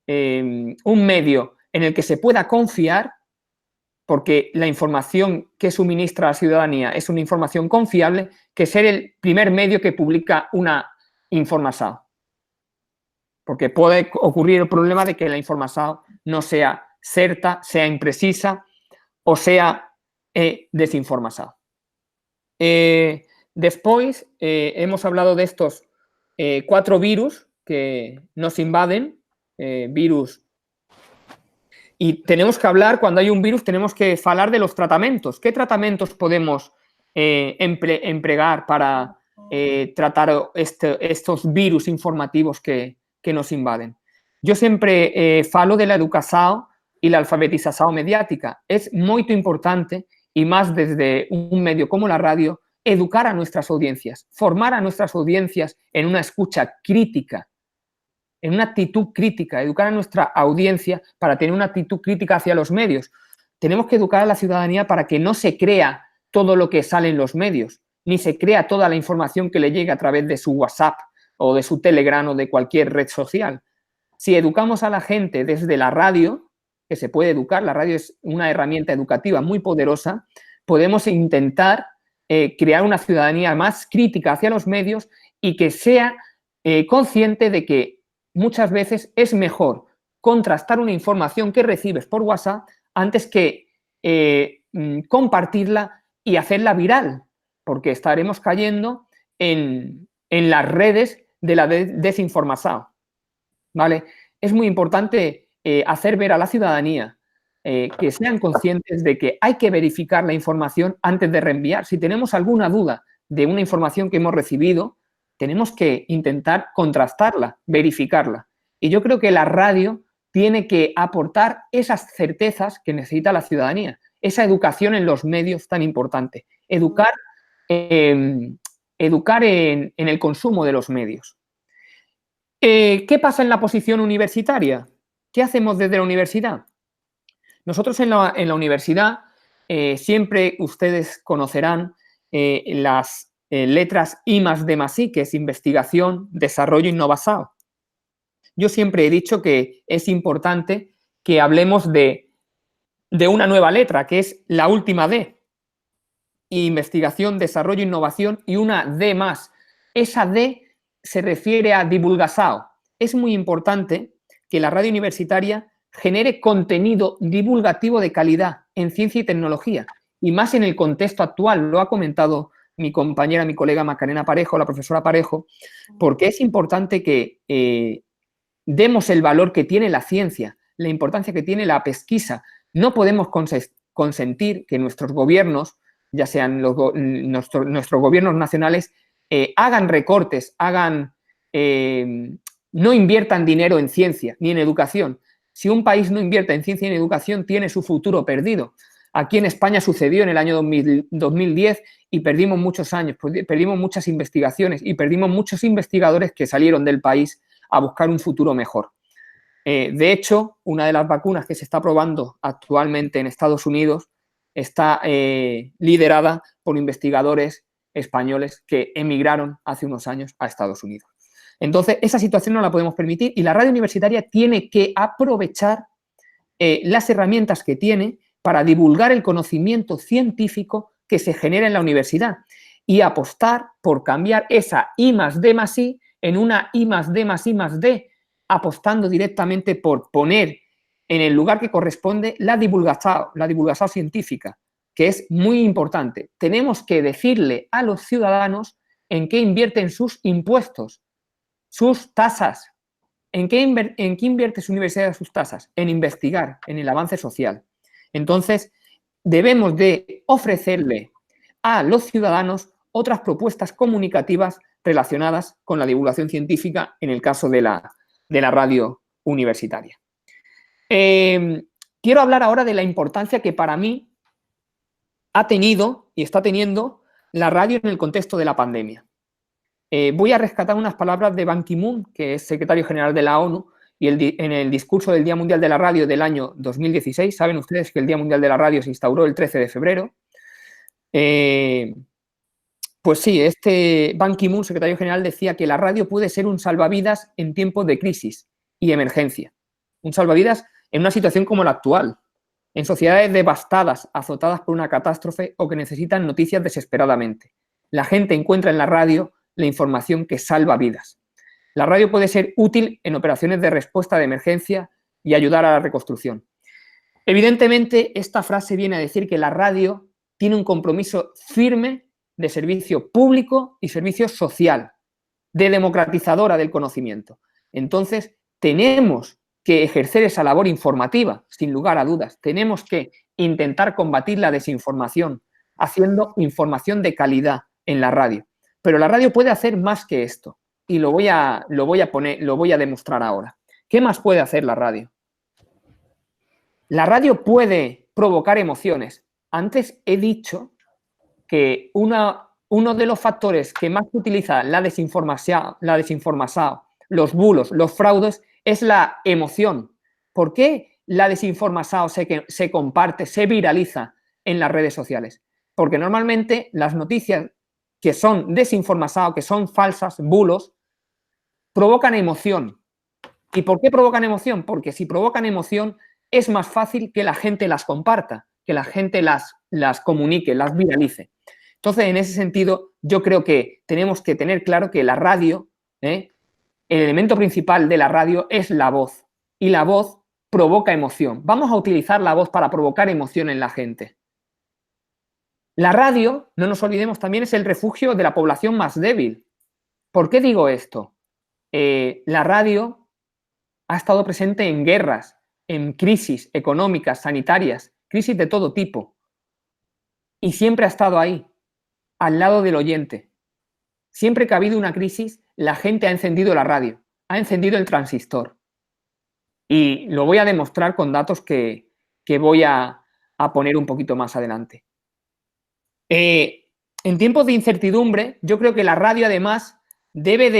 un medio en el que se pueda confiar, porque la información que suministra a la ciudadanía es una información confiable, que ser el primer medio que publica una información. Porque puede ocurrir el problema de que la información no sea cierta, sea imprecisa o sea desinformación. Después, hemos hablado de estos 4 virus que nos invaden, virus. Y tenemos que hablar, cuando hay un virus, tenemos que hablar de los tratamientos. ¿Qué tratamientos podemos emplear para tratar estos virus informativos que nos invaden? Yo siempre falo de la educación y la alfabetización mediática. Es muy importante, y más desde un medio como la radio, educar a nuestras audiencias, formar a nuestras audiencias en una escucha crítica, en una actitud crítica, educar a nuestra audiencia para tener una actitud crítica hacia los medios. Tenemos que educar a la ciudadanía para que no se crea todo lo que sale en los medios, ni se crea toda la información que le llegue a través de su WhatsApp o de su Telegram o de cualquier red social. Si educamos a la gente desde la radio, que se puede educar, la radio es una herramienta educativa muy poderosa, podemos intentar crear una ciudadanía más crítica hacia los medios y que sea consciente de que muchas veces es mejor contrastar una información que recibes por WhatsApp antes que compartirla y hacerla viral, porque estaremos cayendo en las redes de la desinformación, ¿vale? Es muy importante hacer ver a la ciudadanía que sean conscientes de que hay que verificar la información antes de reenviar. Si tenemos alguna duda de una información que hemos recibido, tenemos que intentar contrastarla, verificarla. Y yo creo que la radio tiene que aportar esas certezas que necesita la ciudadanía, esa educación en los medios tan importante, educar en el consumo de los medios. ¿Qué pasa en la posición universitaria? ¿Qué hacemos desde la universidad? Nosotros en la universidad siempre ustedes conocerán las letras I+D+I, que es investigación, desarrollo, innovación. Yo siempre he dicho que es importante que hablemos de una nueva letra, que es la última D. Investigación, desarrollo, innovación y una D más. Esa D se refiere a divulgación. Es muy importante que la radio universitaria genere contenido divulgativo de calidad en ciencia y tecnología, y más en el contexto actual. Lo ha comentado mi compañera, mi colega Macarena Parejo, la profesora Parejo, porque es importante que demos el valor que tiene la ciencia, la importancia que tiene la pesquisa. No podemos consentir que nuestros gobiernos, ya sean nuestros gobiernos nacionales, hagan recortes, no inviertan dinero en ciencia ni en educación. Si un país no invierte en ciencia y en educación, tiene su futuro perdido. Aquí en España sucedió en el año 2010 y perdimos muchos años, perdimos muchas investigaciones y perdimos muchos investigadores que salieron del país a buscar un futuro mejor. De hecho, una de las vacunas que se está probando actualmente en Estados Unidos está liderada por investigadores españoles que emigraron hace unos años a Estados Unidos. Entonces, esa situación no la podemos permitir y la radio universitaria tiene que aprovechar las herramientas que tiene para divulgar el conocimiento científico que se genera en la universidad y apostar por cambiar esa I+D+I en una I+D+I+D, apostando directamente por poner en el lugar que corresponde la divulgación científica, que es muy importante. Tenemos que decirle a los ciudadanos en qué invierten sus impuestos, sus tasas. ¿En qué invierte su universidad sus tasas? En investigar, en el avance social. Entonces, debemos de ofrecerle a los ciudadanos otras propuestas comunicativas relacionadas con la divulgación científica en el caso de la radio universitaria. Quiero hablar ahora de la importancia que para mí ha tenido y está teniendo la radio en el contexto de la pandemia. Voy a rescatar unas palabras de Ban Ki-moon, que es secretario general de la ONU, y en el discurso del Día Mundial de la Radio del año 2016, saben ustedes que el Día Mundial de la Radio se instauró el 13 de febrero. Pues sí, Ban Ki-moon, secretario general, decía que la radio puede ser un salvavidas en tiempos de crisis y emergencia. Un salvavidas en una situación como la actual, en sociedades devastadas, azotadas por una catástrofe o que necesitan noticias desesperadamente. La gente encuentra en la radio la información que salva vidas. La radio puede ser útil en operaciones de respuesta de emergencia y ayudar a la reconstrucción. Evidentemente, esta frase viene a decir que la radio tiene un compromiso firme de servicio público y servicio social, de democratizadora del conocimiento. Entonces, tenemos que ejercer esa labor informativa, sin lugar a dudas. Tenemos que intentar combatir la desinformación, haciendo información de calidad en la radio. Pero la radio puede hacer más que esto y lo voy a demostrar ahora. ¿Qué más puede hacer la radio? La radio puede provocar emociones. Antes he dicho que uno de los factores que más utiliza la desinformación, los bulos, los fraudes, es la emoción. ¿Por qué la desinformación se comparte, se viraliza en las redes sociales? Porque normalmente las noticias que son desinformadas, que son falsas, bulos, provocan emoción. ¿Y por qué provocan emoción? Porque si provocan emoción es más fácil que la gente las comparta, que la gente las comunique, las viralice. Entonces, en ese sentido, yo creo que tenemos que tener claro que la radio, el elemento principal de la radio es la voz. Y la voz provoca emoción. Vamos a utilizar la voz para provocar emoción en la gente. La radio, no nos olvidemos, también es el refugio de la población más débil. ¿Por qué digo esto? La radio ha estado presente en guerras, en crisis económicas, sanitarias, crisis de todo tipo. Y siempre ha estado ahí, al lado del oyente. Siempre que ha habido una crisis, la gente ha encendido la radio, ha encendido el transistor. Y lo voy a demostrar con datos que voy a poner un poquito más adelante. En tiempos de incertidumbre, yo creo que la radio además debe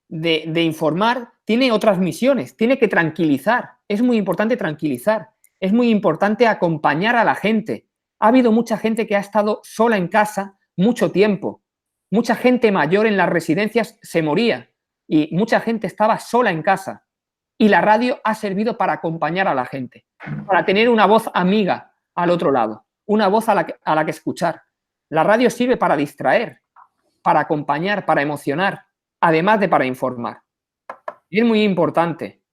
de informar, tiene otras misiones, tiene que tranquilizar. Es muy importante tranquilizar, es muy importante acompañar a la gente. Ha habido mucha gente que ha estado sola en casa mucho tiempo. Mucha gente mayor en las residencias se moría y mucha gente estaba sola en casa. Y la radio ha servido para acompañar a la gente, para tener una voz amiga al otro lado, una voz a la que escuchar. La radio sirve para distraer, para acompañar, para emocionar, además de para informar. Y es muy importante,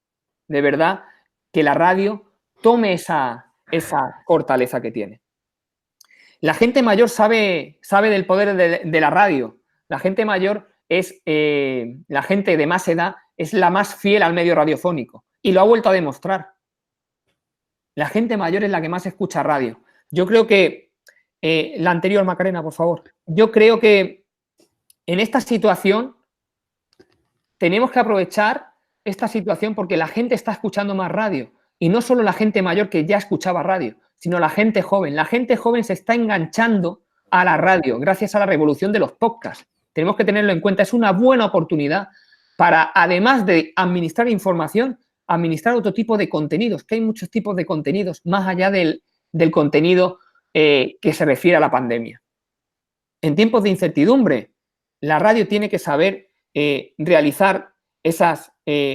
de verdad, que la radio tome esa fortaleza que tiene. La gente mayor sabe del poder de la radio. La gente mayor es, la gente de más edad es la más fiel al medio radiofónico y lo ha vuelto a demostrar. La gente mayor es la que más escucha radio. Yo creo que, la anterior, Macarena, por favor. Yo creo que en esta situación tenemos que aprovechar esta situación porque la gente está escuchando más radio. Y no solo la gente mayor que ya escuchaba radio, sino la gente joven. La gente joven se está enganchando a la radio gracias a la revolución de los podcasts. Tenemos que tenerlo en cuenta. Es una buena oportunidad para, además de administrar información, administrar otro tipo de contenidos, que hay muchos tipos de contenidos más allá del contenido que se refiere a la pandemia. En tiempos de incertidumbre, la radio tiene que saber realizar esas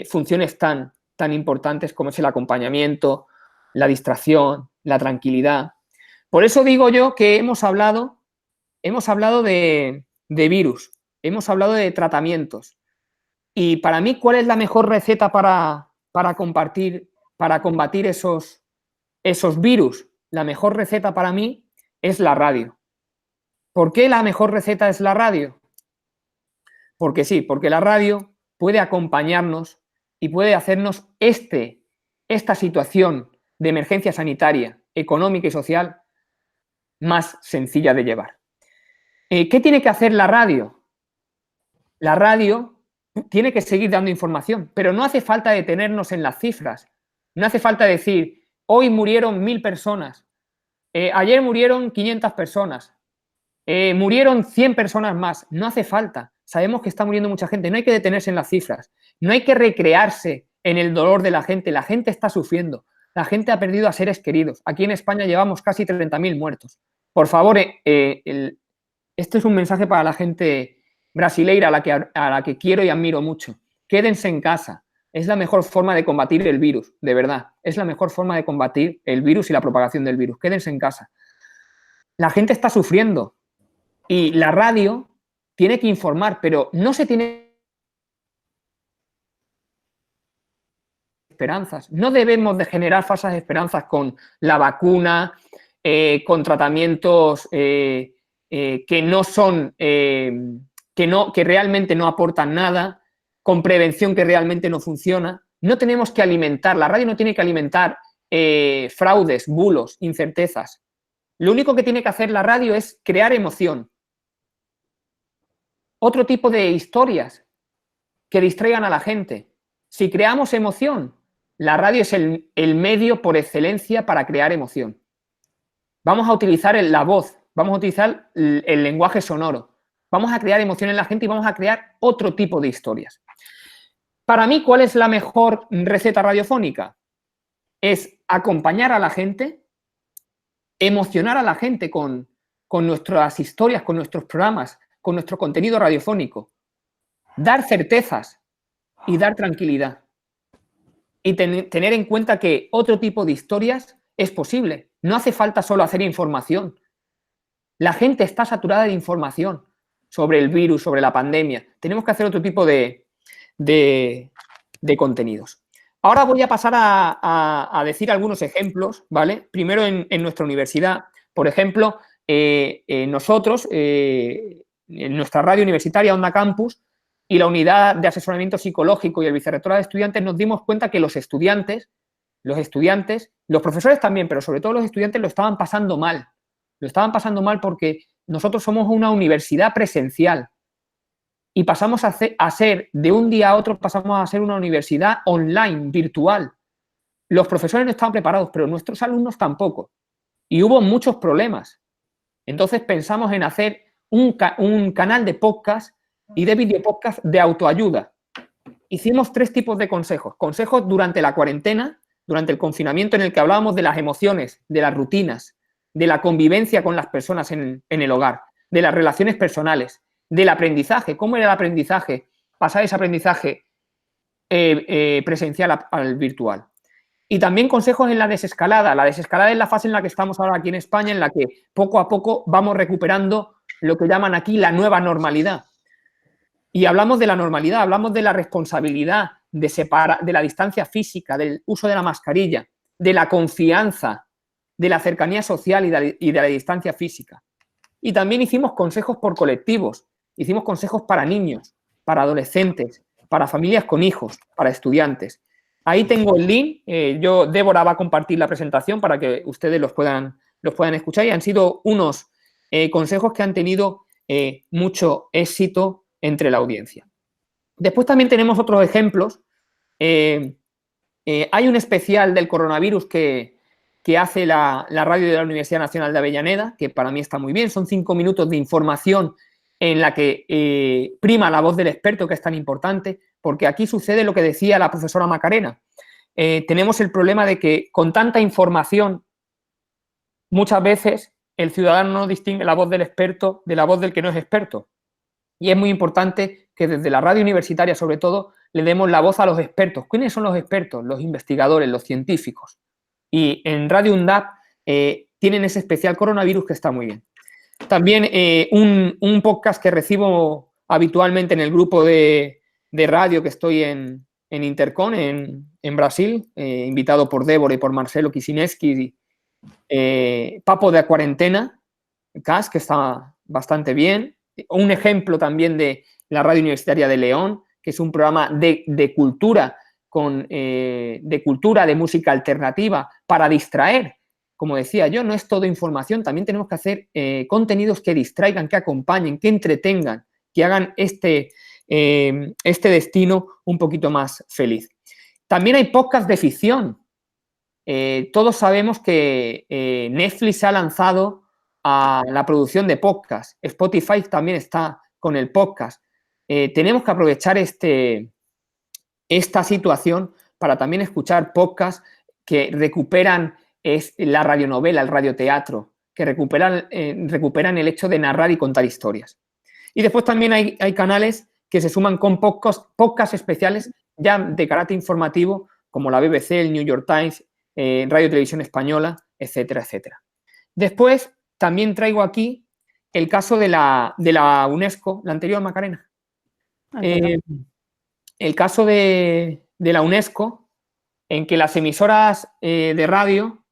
funciones tan importantes como es el acompañamiento, la distracción, la tranquilidad. Por eso digo yo que hemos hablado de virus, hemos hablado de tratamientos. Y para mí, ¿cuál es la mejor receta para combatir esos virus? La mejor receta para mí es la radio. ¿Por qué la mejor receta es la radio? Porque sí, porque la radio puede acompañarnos y puede hacernos esta situación de emergencia sanitaria, económica y social más sencilla de llevar. ¿Qué tiene que hacer la radio? La radio tiene que seguir dando información, pero no hace falta detenernos en las cifras. No hace falta decir, hoy murieron 1000 personas, ayer murieron 500 personas, murieron 100 personas más. No hace falta. Sabemos que está muriendo mucha gente. No hay que detenerse en las cifras. No hay que recrearse en el dolor de la gente. La gente está sufriendo. La gente ha perdido a seres queridos. Aquí en España llevamos casi 30.000 muertos. Por favor, este es un mensaje para la gente brasileira a la que quiero y admiro mucho. Quédense en casa. Es la mejor forma de combatir el virus, de verdad. Es la mejor forma de combatir el virus y la propagación del virus. Quédense en casa. La gente está sufriendo y la radio tiene que informar, pero no se tiene esperanzas. No debemos de generar falsas esperanzas con la vacuna, con tratamientos que no son, que realmente no aportan nada, con prevención que realmente no funciona. No tenemos que alimentar, la radio no tiene que alimentar fraudes, bulos, incertezas. Lo único que tiene que hacer la radio es crear emoción. Otro tipo de historias que distraigan a la gente. Si creamos emoción, la radio es el medio por excelencia para crear emoción. Vamos a utilizar la voz, vamos a utilizar el lenguaje sonoro. Vamos a crear emoción en la gente y vamos a crear otro tipo de historias. Para mí, ¿cuál es la mejor receta radiofónica? Es acompañar a la gente, emocionar a la gente con nuestras historias, con nuestros programas, con nuestro contenido radiofónico. Dar certezas y dar tranquilidad. Y tener en cuenta que otro tipo de historias es posible. No hace falta solo hacer información. La gente está saturada de información sobre el virus, sobre la pandemia. Tenemos que hacer otro tipo de contenidos. Ahora voy a pasar a decir algunos ejemplos, ¿vale? Primero en nuestra universidad, por ejemplo, nosotros, en nuestra radio universitaria Onda Campus y la unidad de asesoramiento psicológico y el vicerrectorado de estudiantes, nos dimos cuenta que los estudiantes, los profesores también, pero sobre todo los estudiantes lo estaban pasando mal. Lo estaban pasando mal porque nosotros somos una universidad presencial y pasamos a ser, de un día a otro, pasamos a ser una universidad online, virtual. Los profesores no estaban preparados, pero nuestros alumnos tampoco. Y hubo muchos problemas. Entonces pensamos en hacer un canal de podcast y de videopodcast de autoayuda. Hicimos 3 tipos de consejos. Consejos durante la cuarentena, durante el confinamiento, en el que hablábamos de las emociones, de las rutinas, de la convivencia con las personas en el hogar, de las relaciones personales, del aprendizaje. ¿Cómo era el aprendizaje? Pasar ese aprendizaje presencial al virtual. Y también consejos en la desescalada. La desescalada es la fase en la que estamos ahora aquí en España, en la que poco a poco vamos recuperando lo que llaman aquí la nueva normalidad. Y hablamos de la normalidad, hablamos de la responsabilidad, de la distancia física, del uso de la mascarilla, de la confianza, de la cercanía social y de la distancia física. Y también hicimos consejos por colectivos, hicimos consejos para niños, para adolescentes, para familias con hijos, para estudiantes. Ahí tengo el link, Débora va a compartir la presentación para que ustedes los puedan escuchar, y han sido unos consejos que han tenido mucho éxito entre la audiencia. Después también tenemos otros ejemplos. Hay un especial del coronavirus que hace la radio de la Universidad Nacional de Avellaneda, que para mí está muy bien. Son 5 minutos de información en la que prima la voz del experto, que es tan importante, porque aquí sucede lo que decía la profesora Macarena. Tenemos el problema de que con tanta información, muchas veces el ciudadano no distingue la voz del experto de la voz del que no es experto. Y es muy importante que desde la radio universitaria, sobre todo, le demos la voz a los expertos. ¿Quiénes son los expertos? Los investigadores, los científicos. Y en Radio UNDAP tienen ese especial coronavirus que está muy bien. También un podcast que recibo habitualmente en el grupo de radio que estoy en Intercon, en Brasil, invitado por Débora y por Marcelo Kisineski, Papo de Cuarentena, CAS, que está bastante bien. Un ejemplo también de la Radio Universitaria de León, que es un programa de cultura, de música alternativa para distraer. Como decía yo, no es todo información, también tenemos que hacer contenidos que distraigan, que acompañen, que entretengan, que hagan este destino un poquito más feliz. También hay podcasts de ficción. Todos sabemos que Netflix ha lanzado a la producción de podcast. Spotify también está con el podcast. Tenemos que aprovechar esta situación para también escuchar podcasts que recuperan la radionovela, el radioteatro, que recuperan el hecho de narrar y contar historias. Y después también hay canales que se suman con podcasts especiales ya de carácter informativo, como la BBC, el New York Times, Radio Televisión Española, etcétera, etcétera. Después también traigo aquí el caso de la UNESCO, la anterior, Macarena. El caso de la UNESCO, en que las emisoras de radio,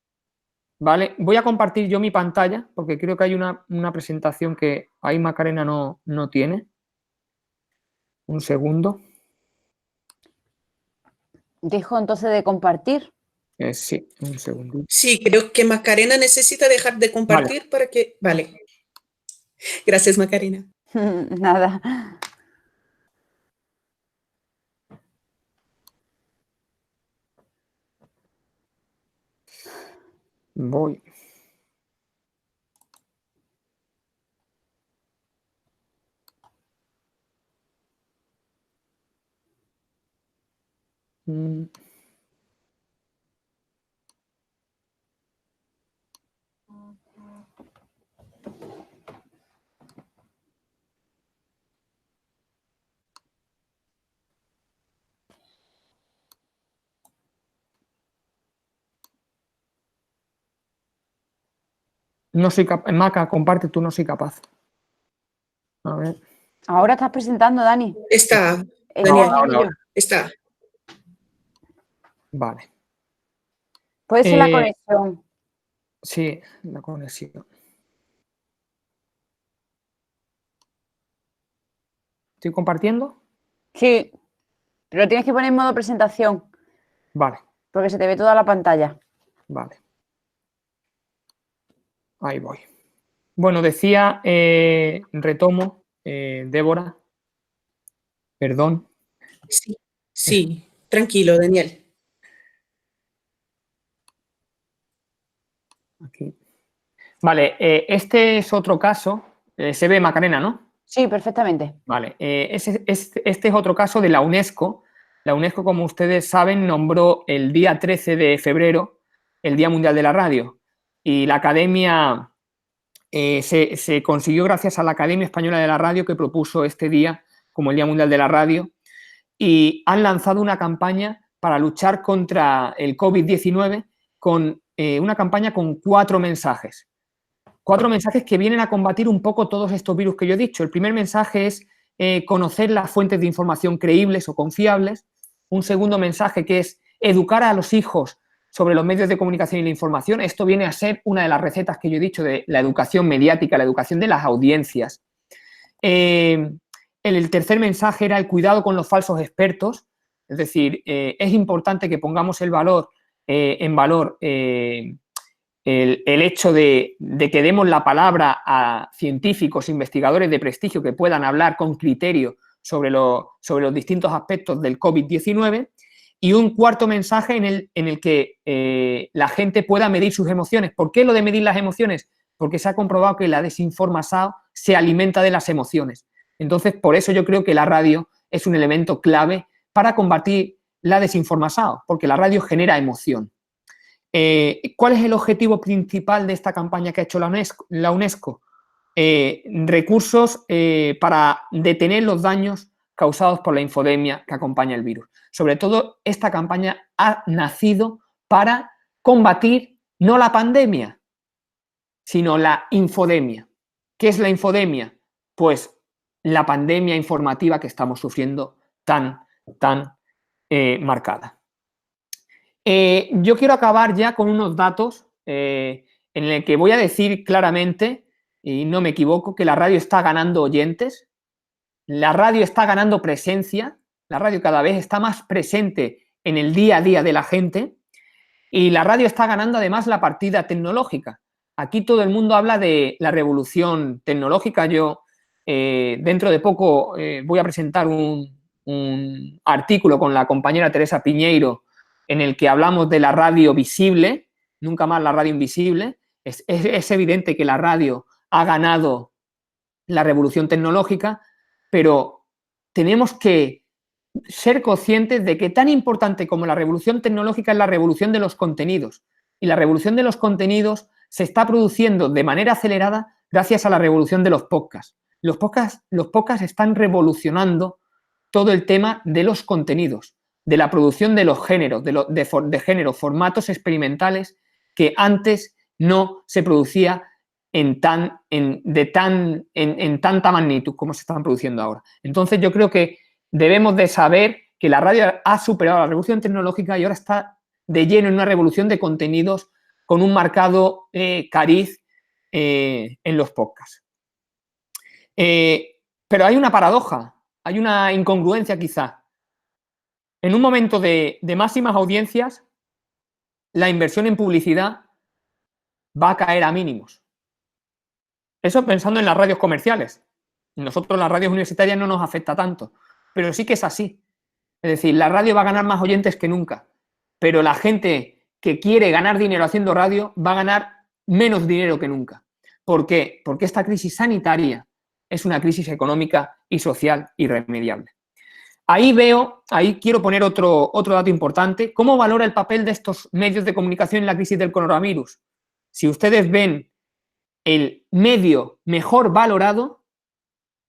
¿vale? Voy a compartir yo mi pantalla, porque creo que hay una presentación que ahí Macarena no tiene. Un segundo. Dejo entonces de compartir. Sí, un segundo. Sí, creo que Macarena necesita dejar de compartir, vale, para que... Vale. Gracias, Macarena. Nada. Voy. No soy capaz. Maca, comparte, tú no soy capaz. A ver. Ahora estás presentando, Dani. Está, Estás Daniel, en ello. está. Vale. Puede ser la conexión. Sí, la conexión. ¿Estoy compartiendo? Sí, pero tienes que poner en modo presentación, Vale, porque se te ve toda la pantalla. vale. Ahí voy. Bueno, decía, retomo, Débora, perdón. Sí, tranquilo, Daniel. Aquí. Vale, este es otro caso. Se ve, Macarena, ¿no? Sí, perfectamente. Vale, este es otro caso de la UNESCO. La UNESCO, como ustedes saben, nombró el día 13 de febrero el Día Mundial de la Radio. Y la Academia, se consiguió gracias a la Academia Española de la Radio, que propuso este día como el Día Mundial de la Radio. Y han lanzado una campaña para luchar contra el COVID-19 con una campaña con 4 mensajes. 4 mensajes que vienen a combatir un poco todos estos virus que yo he dicho. El primer mensaje es conocer las fuentes de información creíbles o confiables. Un segundo mensaje que es educar a los hijos sobre los medios de comunicación y la información. Esto viene a ser una de las recetas que yo he dicho de la educación mediática, la educación de las audiencias. El tercer mensaje era el cuidado con los falsos expertos. Es decir, es importante que pongamos en valor el hecho de que demos la palabra a científicos, investigadores de prestigio que puedan hablar con criterio sobre los distintos aspectos del COVID-19, y un cuarto mensaje en el que la gente pueda medir sus emociones. ¿Por qué lo de medir las emociones? Porque se ha comprobado que la desinformación se alimenta de las emociones. Entonces, por eso yo creo que la radio es un elemento clave para combatir la desinformación, porque la radio genera emoción. ¿Cuál es el objetivo principal de esta campaña que ha hecho la UNESCO? Recursos para detener los daños causados por la infodemia que acompaña el virus. Sobre todo, esta campaña ha nacido para combatir no la pandemia, sino la infodemia. ¿Qué es la infodemia? Pues la pandemia informativa que estamos sufriendo tan marcada. Yo quiero acabar ya con unos datos en el que voy a decir claramente, y no me equivoco, que la radio está ganando oyentes, la radio está ganando presencia, la radio cada vez está más presente en el día a día de la gente, y la radio está ganando además la partida tecnológica. Aquí todo el mundo habla de la revolución tecnológica. Yo dentro de poco voy a presentar un artículo con la compañera Teresa Piñeiro en el que hablamos de la radio visible, nunca más la radio invisible. Es evidente que la radio ha ganado la revolución tecnológica, pero tenemos que ser conscientes de que tan importante como la revolución tecnológica es la revolución de los contenidos. Y la revolución de los contenidos se está produciendo de manera acelerada gracias a la revolución de los podcasts. Los podcasts están revolucionando todo el tema de los contenidos, de la producción de los géneros, de géneros, formatos experimentales que antes no se producía en tanta magnitud como se están produciendo ahora. Entonces yo creo que debemos de saber que la radio ha superado la revolución tecnológica y ahora está de lleno en una revolución de contenidos con un marcado cariz en los podcasts. Pero hay una paradoja, hay una incongruencia quizá. En un momento de máximas audiencias, la inversión en publicidad va a caer a mínimos. Eso pensando en las radios comerciales. Nosotros las radios universitarias no nos afecta tanto, pero sí que es así. Es decir, la radio va a ganar más oyentes que nunca, pero la gente que quiere ganar dinero haciendo radio va a ganar menos dinero que nunca. ¿Por qué? Porque esta crisis sanitaria es una crisis económica y social irremediable. Ahí quiero poner otro dato importante. ¿Cómo valora el papel de estos medios de comunicación en la crisis del coronavirus? Si ustedes ven el medio mejor valorado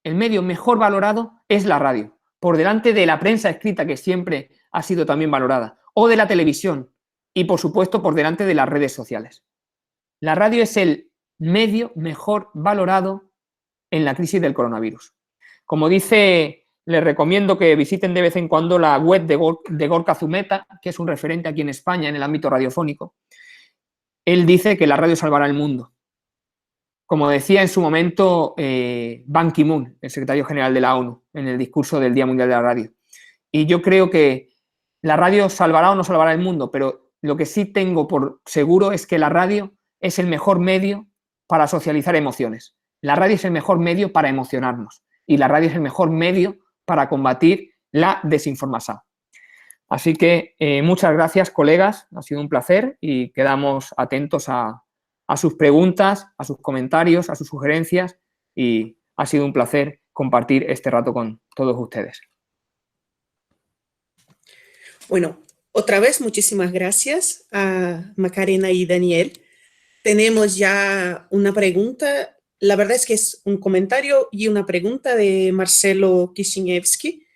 es la radio, por delante de la prensa escrita, que siempre ha sido también valorada, o de la televisión, y por supuesto por delante de las redes sociales. La radio es el medio mejor valorado en la crisis del coronavirus. Como dice, les recomiendo que visiten de vez en cuando la web de Gorka Zumeta, que es un referente aquí en España en el ámbito radiofónico. Él dice que la radio salvará el mundo. Como decía en su momento Ban Ki-moon, el secretario general de la ONU, en el discurso del Día Mundial de la Radio. Y yo creo que la radio salvará o no salvará el mundo, pero lo que sí tengo por seguro es que la radio es el mejor medio para socializar emociones. La radio es el mejor medio para emocionarnos y la radio es el mejor medio para combatir la desinformación. Así que muchas gracias, colegas, ha sido un placer y quedamos atentos a sus preguntas, a sus comentarios, a sus sugerencias y ha sido un placer compartir este rato con todos ustedes. Bueno, otra vez muchísimas gracias a Macarena y Daniel. Tenemos ya una pregunta, la verdad es que es un comentario y una pregunta de Marcelo Kisiniewski.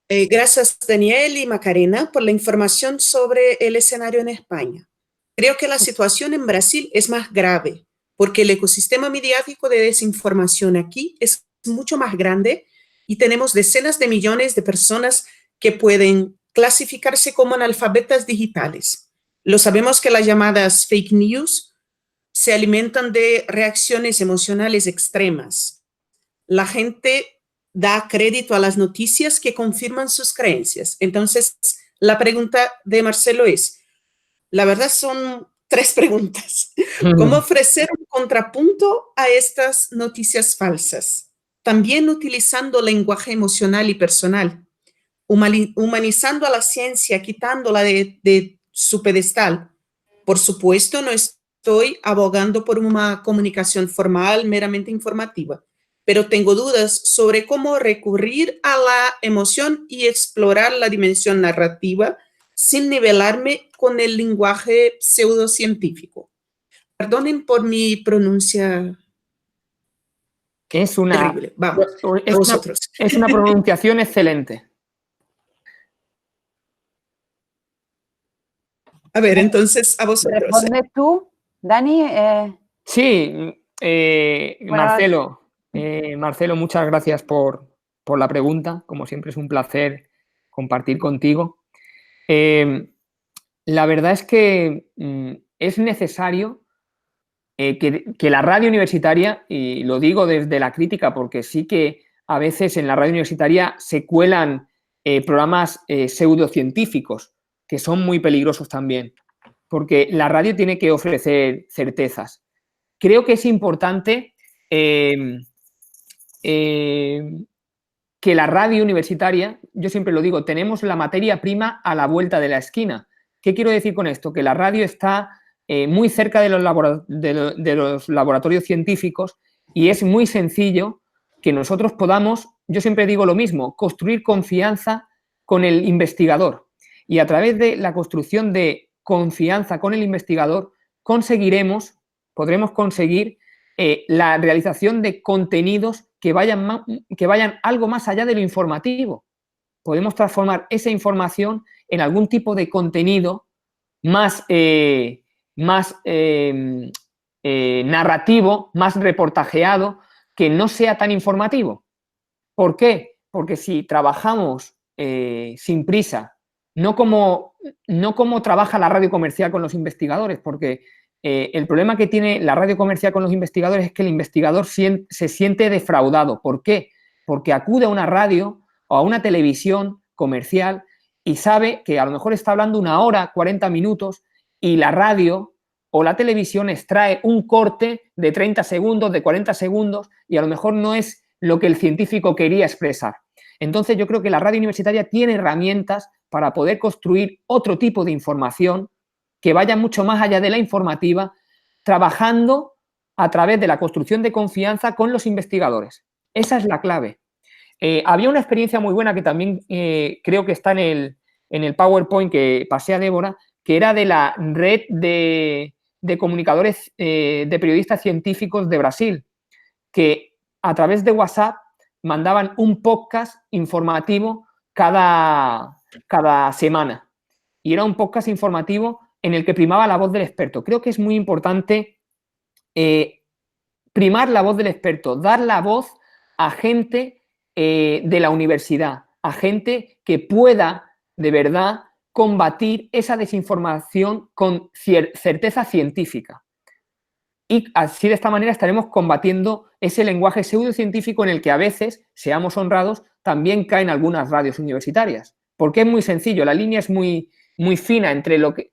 Gracias Daniel y Macarena por la información sobre el escenario en España. Creo que la situación en Brasil es más grave porque el ecosistema mediático de desinformación aquí es mucho más grande y tenemos decenas de millones de personas que pueden clasificarse como analfabetas digitales. Lo sabemos que las llamadas fake news se alimentan de reacciones emocionales extremas. La gente da crédito a las noticias que confirman sus creencias. Entonces, la pregunta de Marcelo es, la verdad son 3 preguntas. ¿Cómo ofrecer un contrapunto a estas noticias falsas? También utilizando lenguaje emocional y personal, humanizando a la ciencia, quitándola de su pedestal. Por supuesto, no estoy abogando por una comunicación formal meramente informativa, pero tengo dudas sobre cómo recurrir a la emoción y explorar la dimensión narrativa sin nivelarme con el lenguaje pseudocientífico. Perdonen por mi pronuncia terrible. Vamos, a vosotros. Es una pronunciación excelente. A ver, entonces, a vosotros. ¿Respondes tú, Dani? Sí, Marcelo, muchas gracias por la pregunta. Como siempre es un placer compartir contigo. La verdad es que es necesario que la radio universitaria, y lo digo desde la crítica porque sí que a veces en la radio universitaria se cuelan programas pseudocientíficos que son muy peligrosos también, porque la radio tiene que ofrecer certezas. Creo que es importante que la radio universitaria, yo siempre lo digo, tenemos la materia prima a la vuelta de la esquina. ¿Qué quiero decir con esto? Que la radio está muy cerca de los laboratorios científicos y es muy sencillo que nosotros podamos, yo siempre digo lo mismo, construir confianza con el investigador. Y a través de la construcción de confianza con el investigador podremos conseguir la realización de contenidos que vayan algo más allá de lo informativo. Podemos transformar esa información en algún tipo de contenido más narrativo, más reportajeado, que no sea tan informativo. ¿Por qué? Porque si trabajamos sin prisa, no como trabaja la radio comercial con los investigadores, porque el problema que tiene la radio comercial con los investigadores es que el investigador se siente defraudado. ¿Por qué? Porque acude a una radio o a una televisión comercial y sabe que a lo mejor está hablando 1 hora, 40 minutos y la radio o la televisión extrae un corte de 30 segundos, de 40 segundos y a lo mejor no es lo que el científico quería expresar. Entonces yo creo que la radio universitaria tiene herramientas para poder construir otro tipo de información que vaya mucho más allá de la informativa, trabajando a través de la construcción de confianza con los investigadores. Esa es la clave. Había una experiencia muy buena que también creo que está en el PowerPoint que pasé a Débora, que era de la red de comunicadores, de periodistas científicos de Brasil, que a través de WhatsApp mandaban un podcast informativo cada semana. Y era un podcast informativo en el que primaba la voz del experto. Creo que es muy importante primar la voz del experto, dar la voz a gente de la universidad, a gente que pueda de verdad combatir esa desinformación con certeza científica. Y así de esta manera estaremos combatiendo ese lenguaje pseudocientífico en el que a veces, seamos honrados, también caen algunas radios universitarias. Porque es muy sencillo, la línea es muy, muy fina entre lo que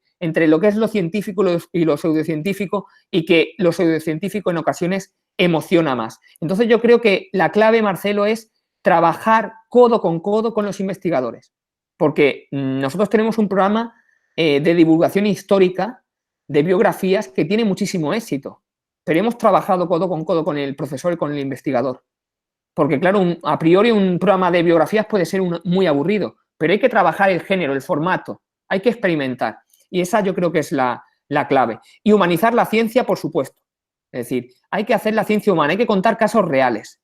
es lo científico y lo pseudocientífico, y que lo pseudocientífico en ocasiones emociona más. Entonces yo creo que la clave, Marcelo, es trabajar codo con los investigadores. Porque nosotros tenemos un programa de divulgación histórica de biografías que tiene muchísimo éxito. Pero hemos trabajado codo con el profesor y con el investigador. Porque, claro, a priori un programa de biografías puede ser muy aburrido, pero hay que trabajar el género, el formato, hay que experimentar. Y esa yo creo que es la clave. Y humanizar la ciencia, por supuesto. Es decir, hay que hacer la ciencia humana, hay que contar casos reales,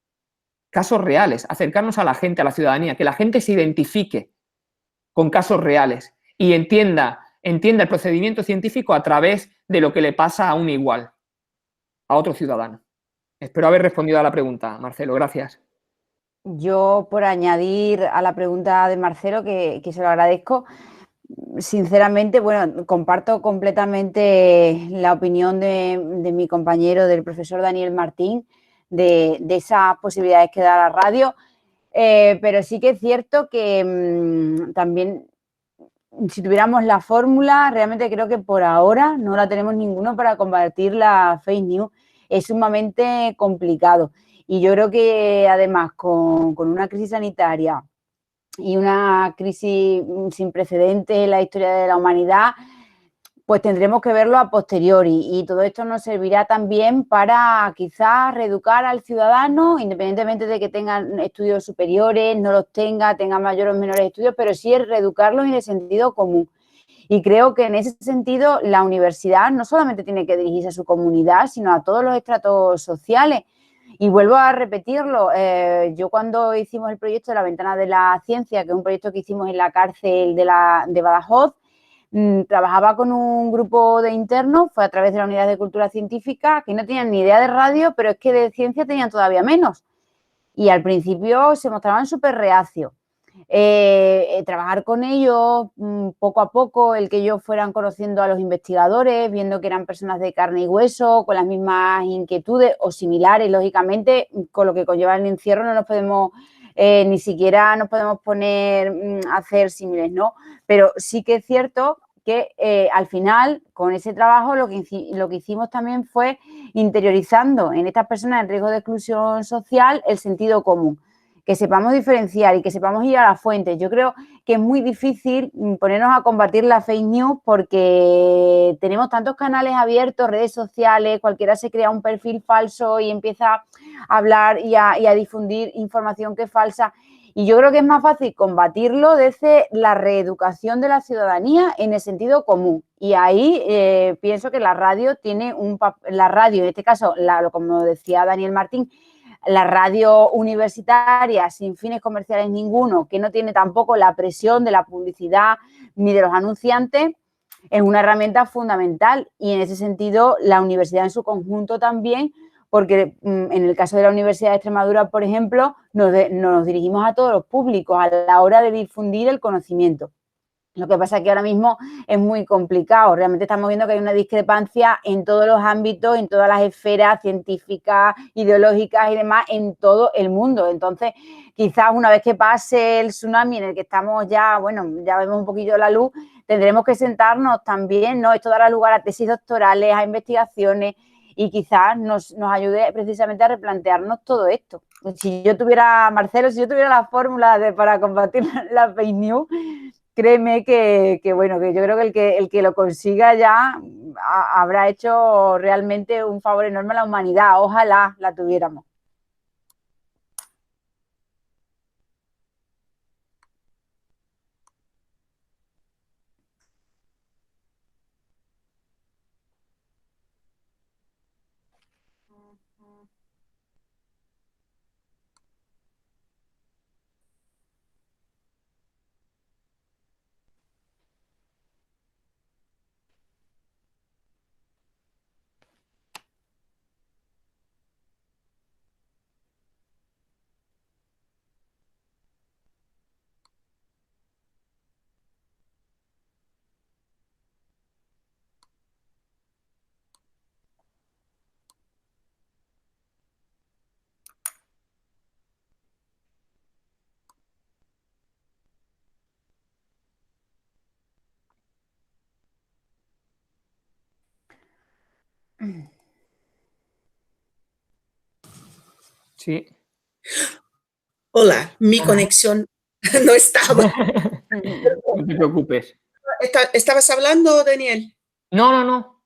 acercarnos a la gente, a la ciudadanía, que la gente se identifique con casos reales y entienda el procedimiento científico a través de lo que le pasa a un igual, a otro ciudadano. Espero haber respondido a la pregunta, Marcelo. Gracias. Yo, por añadir a la pregunta de Marcelo, que se lo agradezco, sinceramente, bueno, comparto completamente la opinión de mi compañero, del profesor Daniel Martín, de esas posibilidades que da la radio, pero sí que es cierto que también, si tuviéramos la fórmula, realmente creo que por ahora no la tenemos ninguno para combatir la fake news. Es sumamente complicado. Y yo creo que además con una crisis sanitaria y una crisis sin precedentes en la historia de la humanidad, pues tendremos que verlo a posteriori, y todo esto nos servirá también para quizás reeducar al ciudadano, independientemente de que tengan estudios superiores, no los tengan mayores o menores estudios, pero sí es reeducarlos en el sentido común. Y creo que en ese sentido la universidad no solamente tiene que dirigirse a su comunidad, sino a todos los estratos sociales. Y vuelvo a repetirlo, yo cuando hicimos el proyecto de la Ventana de la Ciencia, que es un proyecto que hicimos en la cárcel de Badajoz, trabajaba con un grupo de internos, fue a través de la Unidad de Cultura Científica, que no tenían ni idea de radio, pero es que de ciencia tenían todavía menos. Y al principio se mostraban súper reacios. Trabajar con ellos poco a poco, el que ellos fueran conociendo a los investigadores, viendo que eran personas de carne y hueso, con las mismas inquietudes o similares, lógicamente, con lo que conlleva el encierro no nos podemos, ni siquiera nos podemos poner a hacer símiles, ¿no? Pero sí que es cierto que al final, con ese trabajo, lo que hicimos también fue interiorizando en estas personas en riesgo de exclusión social el sentido común, que sepamos diferenciar y que sepamos ir a la fuente. Yo creo que es muy difícil ponernos a combatir la fake news porque tenemos tantos canales abiertos, redes sociales, cualquiera se crea un perfil falso y empieza a hablar y a difundir información que es falsa. Y yo creo que es más fácil combatirlo desde la reeducación de la ciudadanía en el sentido común. Y ahí pienso que la radio tiene la radio, en este caso, como decía Daniel Martín, la radio universitaria sin fines comerciales ninguno, que no tiene tampoco la presión de la publicidad ni de los anunciantes, es una herramienta fundamental. Y en ese sentido la universidad en su conjunto también, porque en el caso de la Universidad de Extremadura, por ejemplo, nos dirigimos a todos los públicos a la hora de difundir el conocimiento. Lo que pasa es que ahora mismo es muy complicado. Realmente estamos viendo que hay una discrepancia en todos los ámbitos, en todas las esferas científicas, ideológicas y demás, en todo el mundo. Entonces, quizás una vez que pase el tsunami en el que estamos ya, bueno, ya vemos un poquillo la luz, tendremos que sentarnos también, ¿no? Esto dará lugar a tesis doctorales, a investigaciones, y quizás nos ayude precisamente a replantearnos todo esto. Si yo tuviera, Marcelo, si yo tuviera la fórmula para combatir la fake news, créeme bueno, que yo creo que el que lo consiga ya habrá hecho realmente un favor enorme a la humanidad. Ojalá la tuviéramos. Sí. Hola, mi conexión no estaba. No te preocupes. ¿Estabas hablando, Daniel? No, no, no.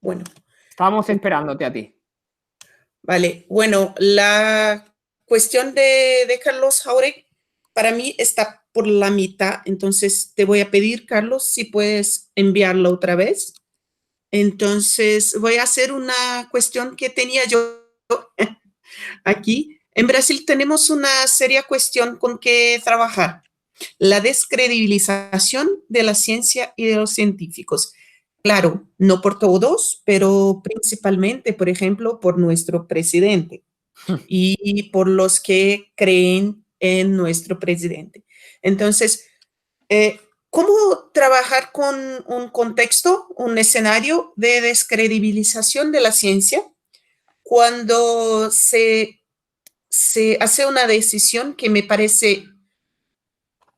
Bueno. Estábamos esperándote a ti. Vale, bueno, la cuestión de Carlos Jauregui para mí está por la mitad, entonces te voy a pedir, Carlos, si puedes enviarlo otra vez. Entonces voy a hacer una cuestión que tenía yo aquí. En Brasil tenemos una seria cuestión con que trabajar, la descredibilización de la ciencia y de los científicos. Claro, no por todos, pero principalmente, por ejemplo, por nuestro presidente y por los que creen en nuestro presidente. Entonces, ¿cómo trabajar con un contexto, un escenario de descredibilización de la ciencia cuando se hace una decisión que me parece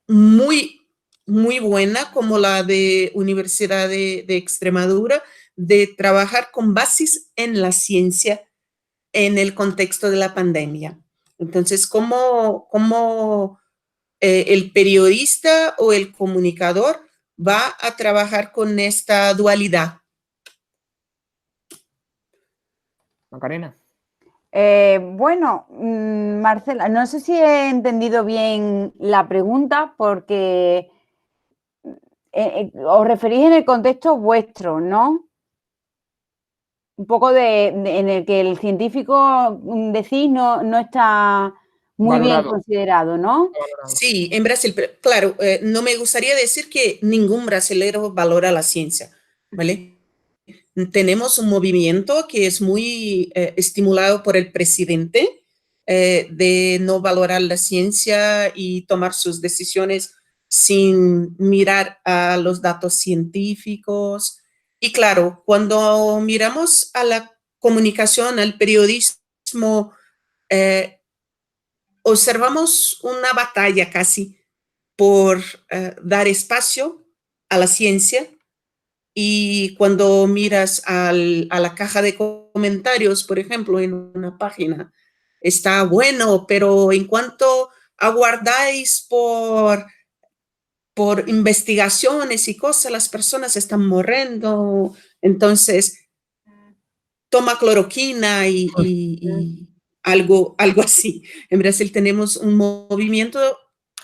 muy, muy buena, como la de Universidad de Extremadura, de trabajar con bases en la ciencia en el contexto de la pandemia? Entonces, ¿cómo el periodista o el comunicador va a trabajar con esta dualidad? Macarena. Bueno, Marcela, no sé si he entendido bien la pregunta porque os referís en el contexto vuestro, ¿no? Un poco en el que el científico, decís, no está muy Valorado. bien considerado, ¿no? Sí, en Brasil, pero claro, no me gustaría decir que ningún brasilero valora la ciencia, ¿vale? Tenemos un movimiento que es muy estimulado por el presidente de no valorar la ciencia y tomar sus decisiones sin mirar a los datos científicos. Y claro, cuando miramos a la comunicación, al periodismo, observamos una batalla casi por dar espacio a la ciencia. Y cuando miras a la caja de comentarios, por ejemplo, en una página, está bueno, pero en cuanto aguardáis por investigaciones y cosas, las personas están muriendo. Entonces, toma cloroquina y algo así. En Brasil tenemos un movimiento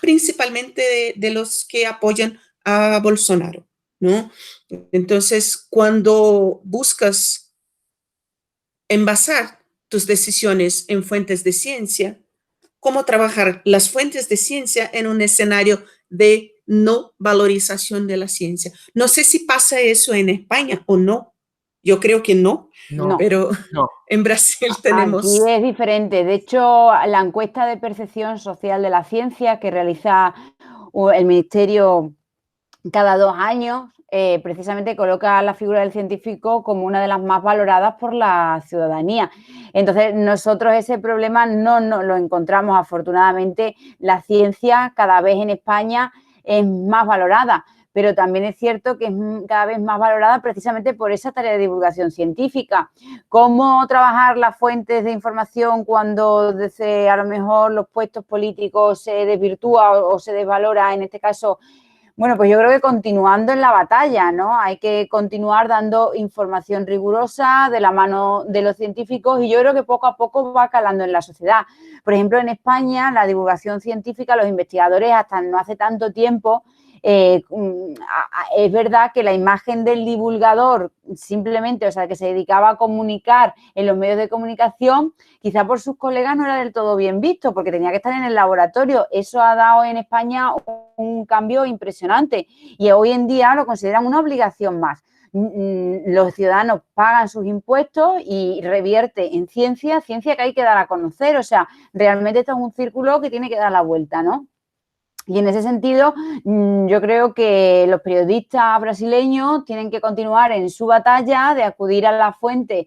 principalmente de los que apoyan a Bolsonaro, ¿no? Entonces, cuando buscas envasar tus decisiones en fuentes de ciencia, ¿cómo trabajar las fuentes de ciencia en un escenario de no valorización de la ciencia? No sé si pasa eso en España o no. Yo creo que no, pero en Brasil tenemos... Aquí es diferente. De hecho, la encuesta de percepción social de la ciencia que realiza el Ministerio cada 2 años, precisamente coloca la figura del científico como una de las más valoradas por la ciudadanía. Entonces, nosotros ese problema no lo encontramos. Afortunadamente, la ciencia cada vez en España es más valorada, pero también es cierto que es cada vez más valorada precisamente por esa tarea de divulgación científica. ¿Cómo trabajar las fuentes de información cuando desde a lo mejor los puestos políticos se desvirtúa o se desvalora, en este caso? Bueno, pues yo creo que continuando en la batalla, ¿no? Hay que continuar dando información rigurosa de la mano de los científicos y yo creo que poco a poco va calando en la sociedad. Por ejemplo, en España, la divulgación científica, los investigadores hasta no hace tanto tiempo, es verdad que la imagen del divulgador simplemente, o sea, que se dedicaba a comunicar en los medios de comunicación, quizá por sus colegas no era del todo bien visto, porque tenía que estar en el laboratorio. Eso ha dado en España un cambio impresionante y hoy en día lo consideran una obligación más. Los ciudadanos pagan sus impuestos y revierte en ciencia que hay que dar a conocer. O sea, realmente esto es un círculo que tiene que dar la vuelta, ¿no? Y en ese sentido, yo creo que los periodistas brasileños tienen que continuar en su batalla de acudir a la fuente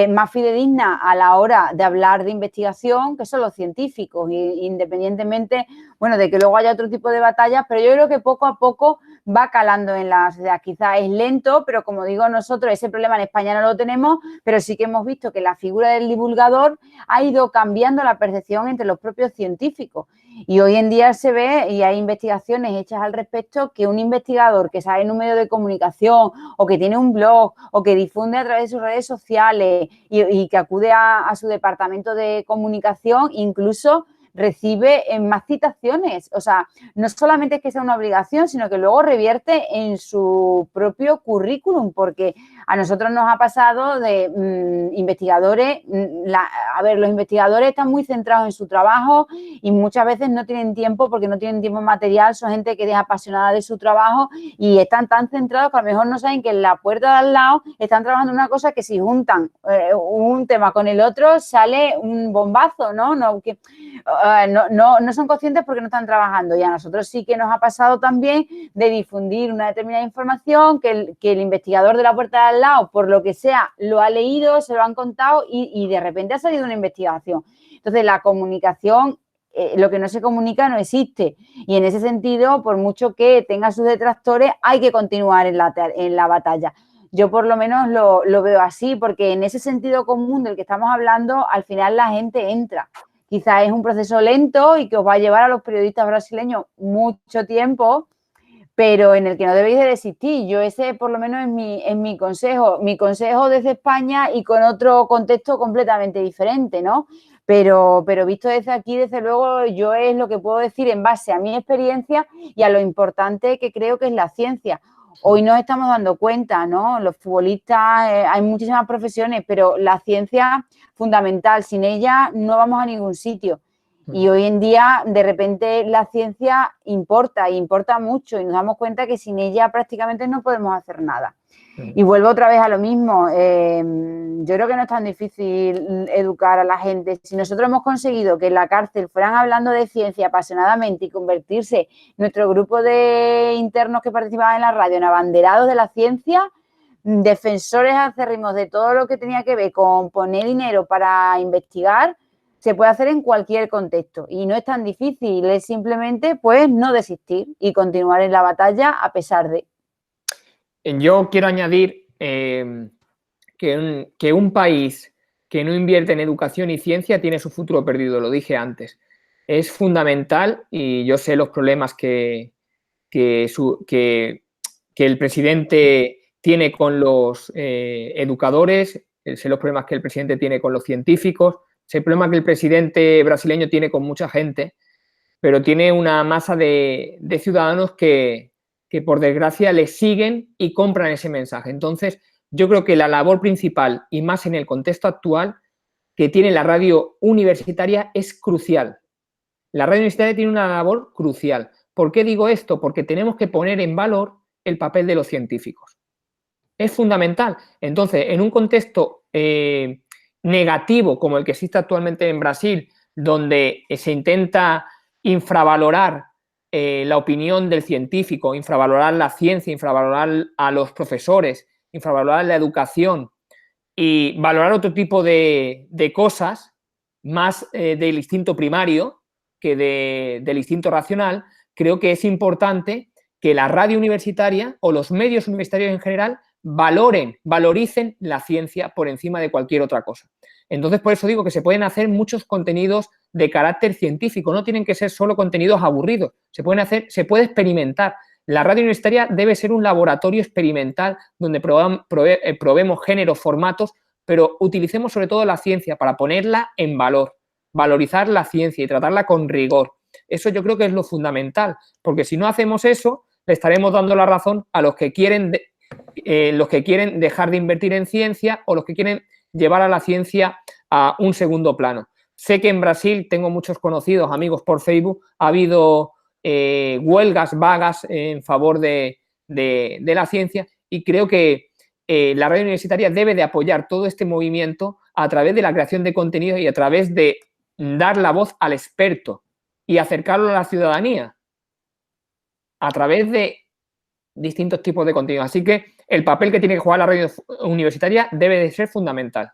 más fidedigna a la hora de hablar de investigación, que son los científicos, independientemente, bueno, de que luego haya otro tipo de batallas, pero yo creo que poco a poco va calando en la sociedad. Quizás es lento, pero como digo, nosotros ese problema en España no lo tenemos, pero sí que hemos visto que la figura del divulgador ha ido cambiando la percepción entre los propios científicos. Y hoy en día se ve, y hay investigaciones hechas al respecto, que un investigador que sale en un medio de comunicación o que tiene un blog o que difunde a través de sus redes sociales y que acude a su departamento de comunicación, incluso recibe más citaciones. O sea, no solamente es que sea una obligación, sino que luego revierte en su propio currículum, porque a nosotros nos ha pasado de investigadores, los investigadores están muy centrados en su trabajo y muchas veces no tienen tiempo porque no tienen tiempo material, son gente que es apasionada de su trabajo y están tan centrados que a lo mejor no saben que en la puerta de al lado están trabajando en una cosa que si juntan un tema con el otro sale un bombazo, ¿no? No son conscientes porque no están trabajando, y a nosotros sí que nos ha pasado también de difundir una determinada información que el investigador de la puerta de al lado, por lo que sea, lo ha leído, se lo han contado y de repente ha salido una investigación. Entonces, la comunicación, lo que no se comunica no existe, y en ese sentido, por mucho que tenga sus detractores, hay que continuar en la batalla. Yo por lo menos lo veo así, porque en ese sentido común del que estamos hablando, al final la gente entra. Quizás es un proceso lento y que os va a llevar a los periodistas brasileños mucho tiempo, pero en el que no debéis de desistir. Yo ese por lo menos es mi consejo desde España y con otro contexto completamente diferente, ¿no? Pero visto desde aquí, desde luego, yo es lo que puedo decir en base a mi experiencia y a lo importante que creo que es la ciencia. Hoy nos estamos dando cuenta, ¿no? Los futbolistas, hay muchísimas profesiones, pero la ciencia fundamental, sin ella no vamos a ningún sitio. Y hoy en día, de repente, la ciencia importa mucho y nos damos cuenta que sin ella prácticamente no podemos hacer nada. Y vuelvo otra vez a lo mismo. Yo creo que no es tan difícil educar a la gente. Si nosotros hemos conseguido que en la cárcel fueran hablando de ciencia apasionadamente y convertirse nuestro grupo de internos que participaban en la radio en abanderados de la ciencia, defensores acérrimos de todo lo que tenía que ver con poner dinero para investigar, se puede hacer en cualquier contexto y no es tan difícil, es simplemente pues no desistir y continuar en la batalla a pesar de. Yo quiero añadir que un país que no invierte en educación y ciencia tiene su futuro perdido, lo dije antes. Es fundamental, y yo sé los problemas que el presidente tiene con los educadores, sé los problemas que el presidente tiene con los científicos, sé el problema que el presidente brasileño tiene con mucha gente, pero tiene una masa de ciudadanos que por desgracia le siguen y compran ese mensaje. Entonces, yo creo que la labor principal, y más en el contexto actual, que tiene la radio universitaria es crucial. La radio universitaria tiene una labor crucial. ¿Por qué digo esto? Porque tenemos que poner en valor el papel de los científicos. Es fundamental. Entonces, en un contexto negativo como el que existe actualmente en Brasil, donde se intenta infravalorar la opinión del científico, infravalorar la ciencia, infravalorar a los profesores, infravalorar la educación y valorar otro tipo de cosas más del instinto primario que del instinto racional, creo que es importante que la radio universitaria o los medios universitarios en general valoricen la ciencia por encima de cualquier otra cosa. Entonces, por eso digo que se pueden hacer muchos contenidos de carácter científico, no tienen que ser solo contenidos aburridos, se puede experimentar. La radio universitaria debe ser un laboratorio experimental donde probemos géneros, formatos, pero utilicemos sobre todo la ciencia para ponerla en valor, valorizar la ciencia y tratarla con rigor. Eso yo creo que es lo fundamental, porque si no hacemos eso, le estaremos dando la razón a los que quieren dejar de invertir en ciencia o los que quieren llevar a la ciencia a un segundo plano. Sé que en Brasil, tengo muchos conocidos, amigos por Facebook, ha habido huelgas, vagas en favor de la ciencia, y creo que la radio universitaria debe de apoyar todo este movimiento a través de la creación de contenidos y a través de dar la voz al experto y acercarlo a la ciudadanía a través de distintos tipos de contenidos. Así que el papel que tiene que jugar la radio universitaria debe de ser fundamental.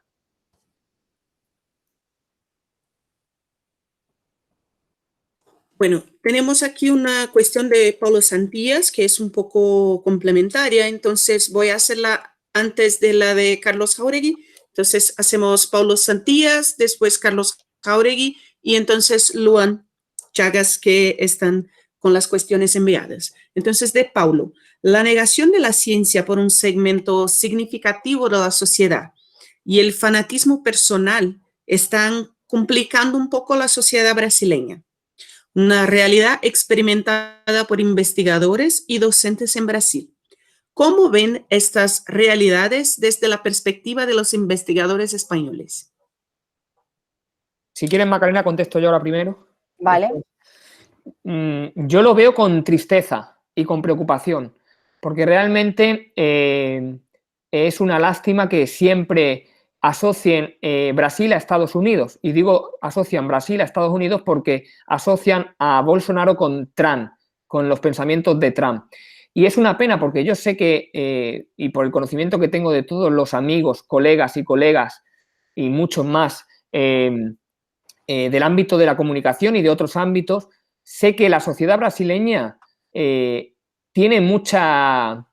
Bueno, tenemos aquí una cuestión de Paulo Santías que es un poco complementaria, entonces voy a hacerla antes de la de Carlos Jáuregui. Entonces hacemos Paulo Santías, después Carlos Jáuregui y entonces Luan Chagas, que están con las cuestiones enviadas. Entonces, de Paulo, la negación de la ciencia por un segmento significativo de la sociedad y el fanatismo personal están complicando un poco la sociedad brasileña, una realidad experimentada por investigadores y docentes en Brasil. ¿Cómo ven estas realidades desde la perspectiva de los investigadores españoles? Si quieres, Macarena, contesto yo ahora primero. Vale. Yo lo veo con tristeza y con preocupación, porque realmente es una lástima que siempre asocien Brasil a Estados Unidos. Y digo asocian Brasil a Estados Unidos porque asocian a Bolsonaro con Trump, con los pensamientos de Trump. Y es una pena porque yo sé que, y por el conocimiento que tengo de todos los amigos, colegas y muchos más del ámbito de la comunicación y de otros ámbitos, sé que la sociedad brasileña tiene mucha...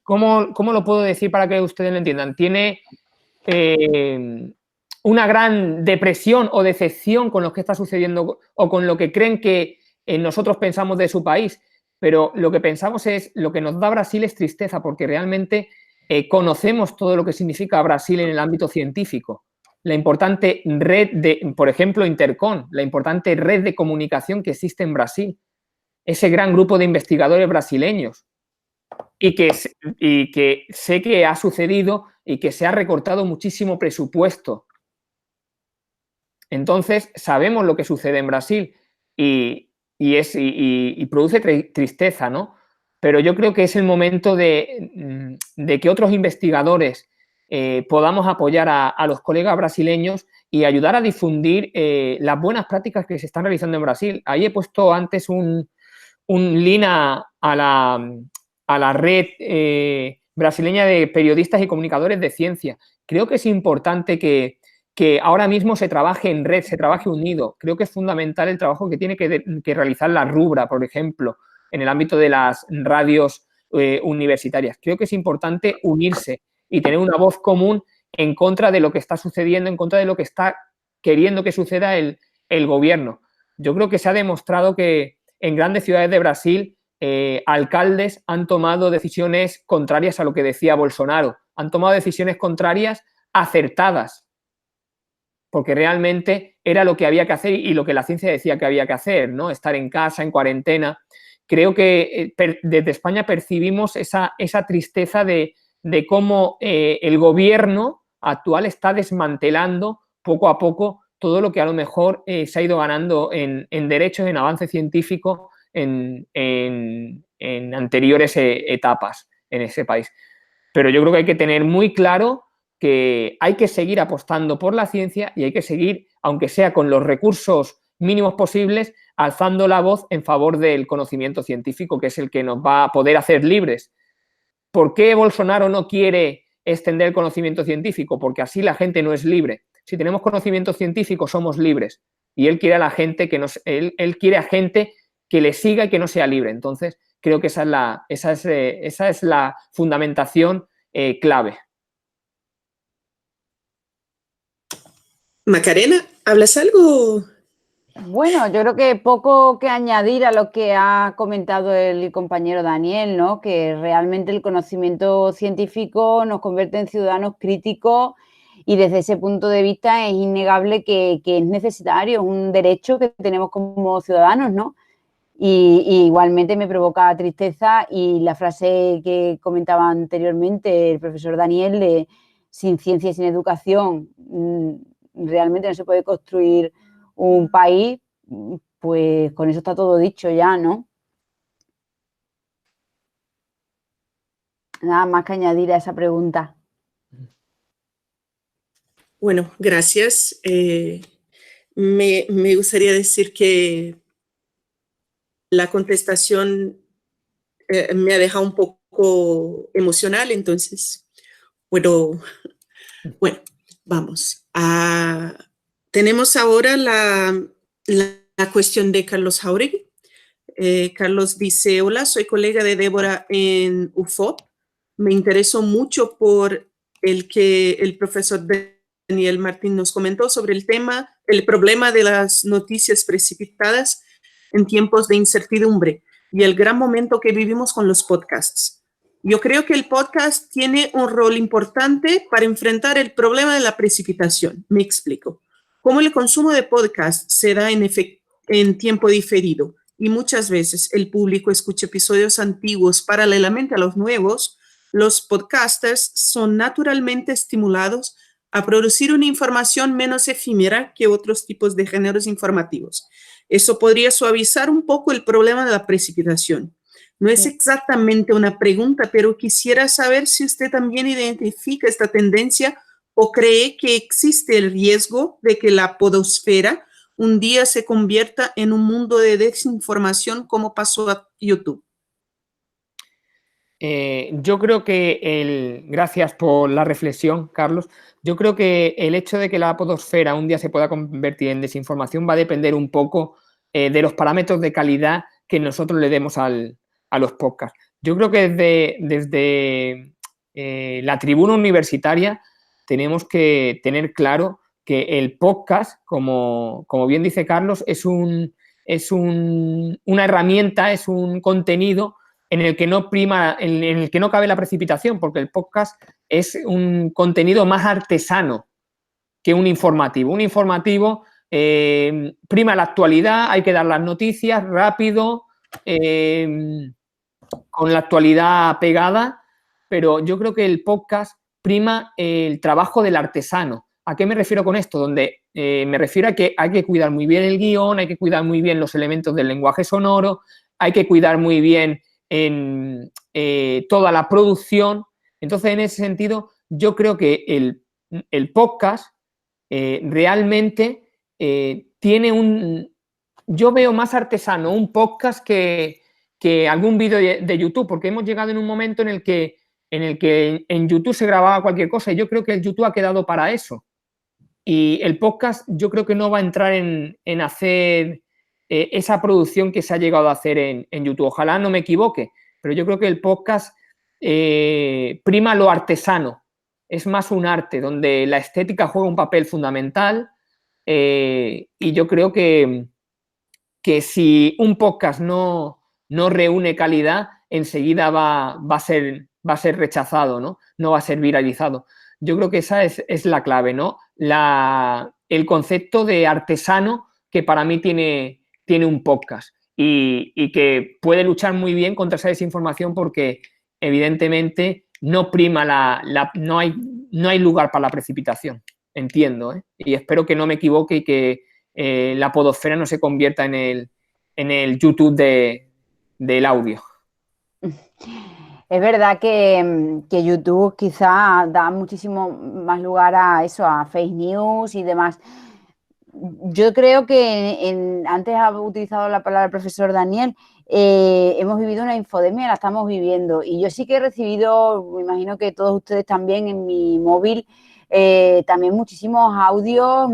¿cómo lo puedo decir para que ustedes lo entiendan? Tiene una gran depresión o decepción con lo que está sucediendo o con lo que creen que nosotros pensamos de su país, pero lo que pensamos es, lo que nos da Brasil es tristeza, porque realmente conocemos todo lo que significa Brasil en el ámbito científico. La importante red de, por ejemplo, Intercom, la importante red de comunicación que existe en Brasil, ese gran grupo de investigadores brasileños, y que sé que ha sucedido y que se ha recortado muchísimo presupuesto. Entonces, sabemos lo que sucede en Brasil y produce tristeza, ¿no? Pero yo creo que es el momento de que otros investigadores podamos apoyar a los colegas brasileños y ayudar a difundir las buenas prácticas que se están realizando en Brasil. Ahí he puesto antes un link a la red brasileña de periodistas y comunicadores de ciencia. Creo que es importante que ahora mismo se trabaje en red, se trabaje unido. Creo que es fundamental el trabajo que tiene que realizar la Rubra, por ejemplo, en el ámbito de las radios universitarias. Creo que es importante unirse y tener una voz común en contra de lo que está sucediendo, en contra de lo que está queriendo que suceda el gobierno. Yo creo que se ha demostrado que en grandes ciudades de Brasil alcaldes han tomado decisiones contrarias a lo que decía Bolsonaro, han tomado decisiones contrarias acertadas, porque realmente era lo que había que hacer y lo que la ciencia decía que había que hacer, ¿no? Estar en casa, en cuarentena. Creo que desde España percibimos esa tristeza de cómo el gobierno actual está desmantelando poco a poco todo lo que a lo mejor se ha ido ganando en derechos, en avance científico en anteriores etapas en ese país. Pero yo creo que hay que tener muy claro que hay que seguir apostando por la ciencia y hay que seguir, aunque sea con los recursos mínimos posibles, alzando la voz en favor del conocimiento científico, que es el que nos va a poder hacer libres. ¿Por qué Bolsonaro no quiere extender el conocimiento científico? Porque así la gente no es libre. Si tenemos conocimiento científico, somos libres. Y él quiere a la gente él quiere a gente que le siga y que no sea libre. Entonces, creo que esa es la fundamentación clave. Macarena, ¿hablas algo? Bueno, yo creo que poco que añadir a lo que ha comentado el compañero Daniel, ¿no? Que realmente el conocimiento científico nos convierte en ciudadanos críticos y desde ese punto de vista es innegable que es necesario, es un derecho que tenemos como ciudadanos, ¿no? Y igualmente me provoca tristeza y la frase que comentaba anteriormente el profesor Daniel de sin ciencia y sin educación realmente no se puede construir un país, pues con eso está todo dicho ya, ¿no? Nada más que añadir a esa pregunta. Bueno, gracias. Me gustaría decir que la contestación me ha dejado un poco emocional, entonces, bueno, vamos a Tenemos ahora la cuestión de Carlos Jauregui. Carlos dice, hola, soy colega de Débora en UFOP. Me interesó mucho por el que el profesor Daniel Martín nos comentó sobre el problema de las noticias precipitadas en tiempos de incertidumbre y el gran momento que vivimos con los podcasts. Yo creo que el podcast tiene un rol importante para enfrentar el problema de la precipitación. Me explico. Como el consumo de podcast se da en tiempo diferido y muchas veces el público escucha episodios antiguos paralelamente a los nuevos, los podcasters son naturalmente estimulados a producir una información menos efímera que otros tipos de géneros informativos. Eso podría suavizar un poco el problema de la precipitación. No es exactamente una pregunta, pero quisiera saber si usted también identifica esta tendencia o cree que existe el riesgo de que la podosfera un día se convierta en un mundo de desinformación como pasó a YouTube. Yo creo que gracias por la reflexión, Carlos. Yo creo que el hecho de que la podosfera un día se pueda convertir en desinformación va a depender un poco de los parámetros de calidad que nosotros le demos a los podcasts. Yo creo que desde la tribuna universitaria tenemos que tener claro que el podcast, como bien dice Carlos, es una herramienta, es un contenido en el que no cabe la precipitación, porque el podcast es un contenido más artesano que un informativo. Un informativo prima la actualidad, hay que dar las noticias rápido, con la actualidad pegada, pero yo creo que el podcast prima el trabajo del artesano. ¿A qué me refiero con esto? Donde me refiero a que hay que cuidar muy bien el guión, hay que cuidar muy bien los elementos del lenguaje sonoro, hay que cuidar muy bien en toda la producción. Entonces, en ese sentido, yo creo que el podcast realmente tiene yo veo más artesano un podcast que algún vídeo de YouTube, porque hemos llegado en un momento en el que en YouTube se grababa cualquier cosa y yo creo que el YouTube ha quedado para eso. Y el podcast yo creo que no va a entrar en hacer esa producción que se ha llegado a hacer en YouTube. Ojalá no me equivoque, pero yo creo que el podcast prima lo artesano. Es más un arte donde la estética juega un papel fundamental y yo creo que si un podcast no reúne calidad, enseguida va a ser rechazado, ¿no? No va a ser viralizado. Yo creo que esa es la clave, ¿no? El concepto de artesano que para mí tiene un podcast y que puede luchar muy bien contra esa desinformación porque evidentemente no prima no hay lugar para la precipitación, entiendo, ¿eh? Y espero que no me equivoque y que la podosfera no se convierta en el YouTube del audio. Es verdad que YouTube quizá da muchísimo más lugar a eso, a fake news y demás. Yo creo que antes ha utilizado la palabra el profesor Daniel, hemos vivido una infodemia, la estamos viviendo y yo sí que he recibido, me imagino que todos ustedes también en mi móvil, también muchísimos audios,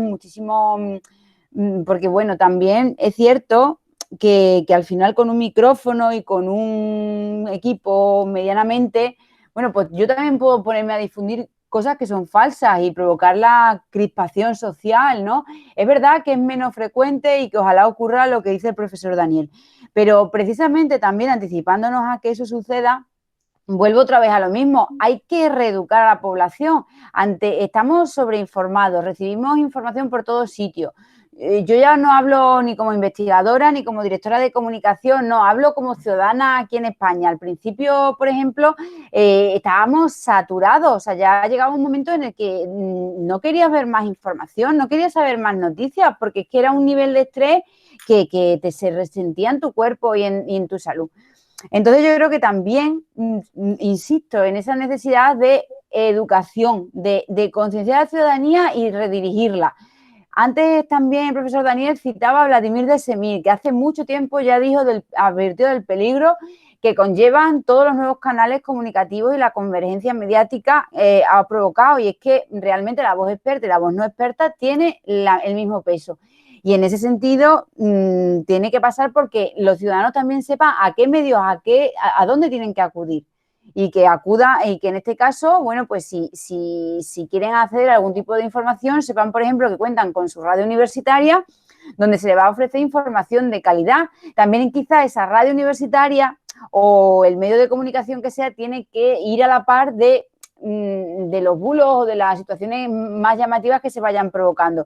porque bueno, también es cierto que al final con un micrófono y con un equipo medianamente, bueno, pues yo también puedo ponerme a difundir cosas que son falsas y provocar la crispación social, ¿no? Es verdad que es menos frecuente y que ojalá ocurra lo que dice el profesor Daniel, pero precisamente también anticipándonos a que eso suceda, vuelvo otra vez a lo mismo, hay que reeducar a la población. Estamos sobreinformados, recibimos información por todos sitios. Yo ya no hablo ni como investigadora ni como directora de comunicación, no, hablo como ciudadana aquí en España. Al principio, por ejemplo, estábamos saturados, o sea, ya llegaba un momento en el que no querías ver más información, no querías saber más noticias, porque es que era un nivel de estrés que se resentía en tu cuerpo y en tu salud. Entonces yo creo que también, insisto, en esa necesidad de educación, de concienciar a la ciudadanía y redirigirla. Antes también el profesor Daniel citaba a Vladimir de Semir, que hace mucho tiempo ya advirtió del peligro que conllevan todos los nuevos canales comunicativos y la convergencia mediática ha provocado, y es que realmente la voz experta y la voz no experta tiene el mismo peso. Y en ese sentido tiene que pasar porque los ciudadanos también sepan a qué medios, a dónde tienen que acudir. Y que acuda, y que en este caso, bueno, pues si quieren acceder a algún tipo de información, sepan, por ejemplo, que cuentan con su radio universitaria, donde se les va a ofrecer información de calidad. También quizá esa radio universitaria o el medio de comunicación que sea tiene que ir a la par de los bulos o de las situaciones más llamativas que se vayan provocando.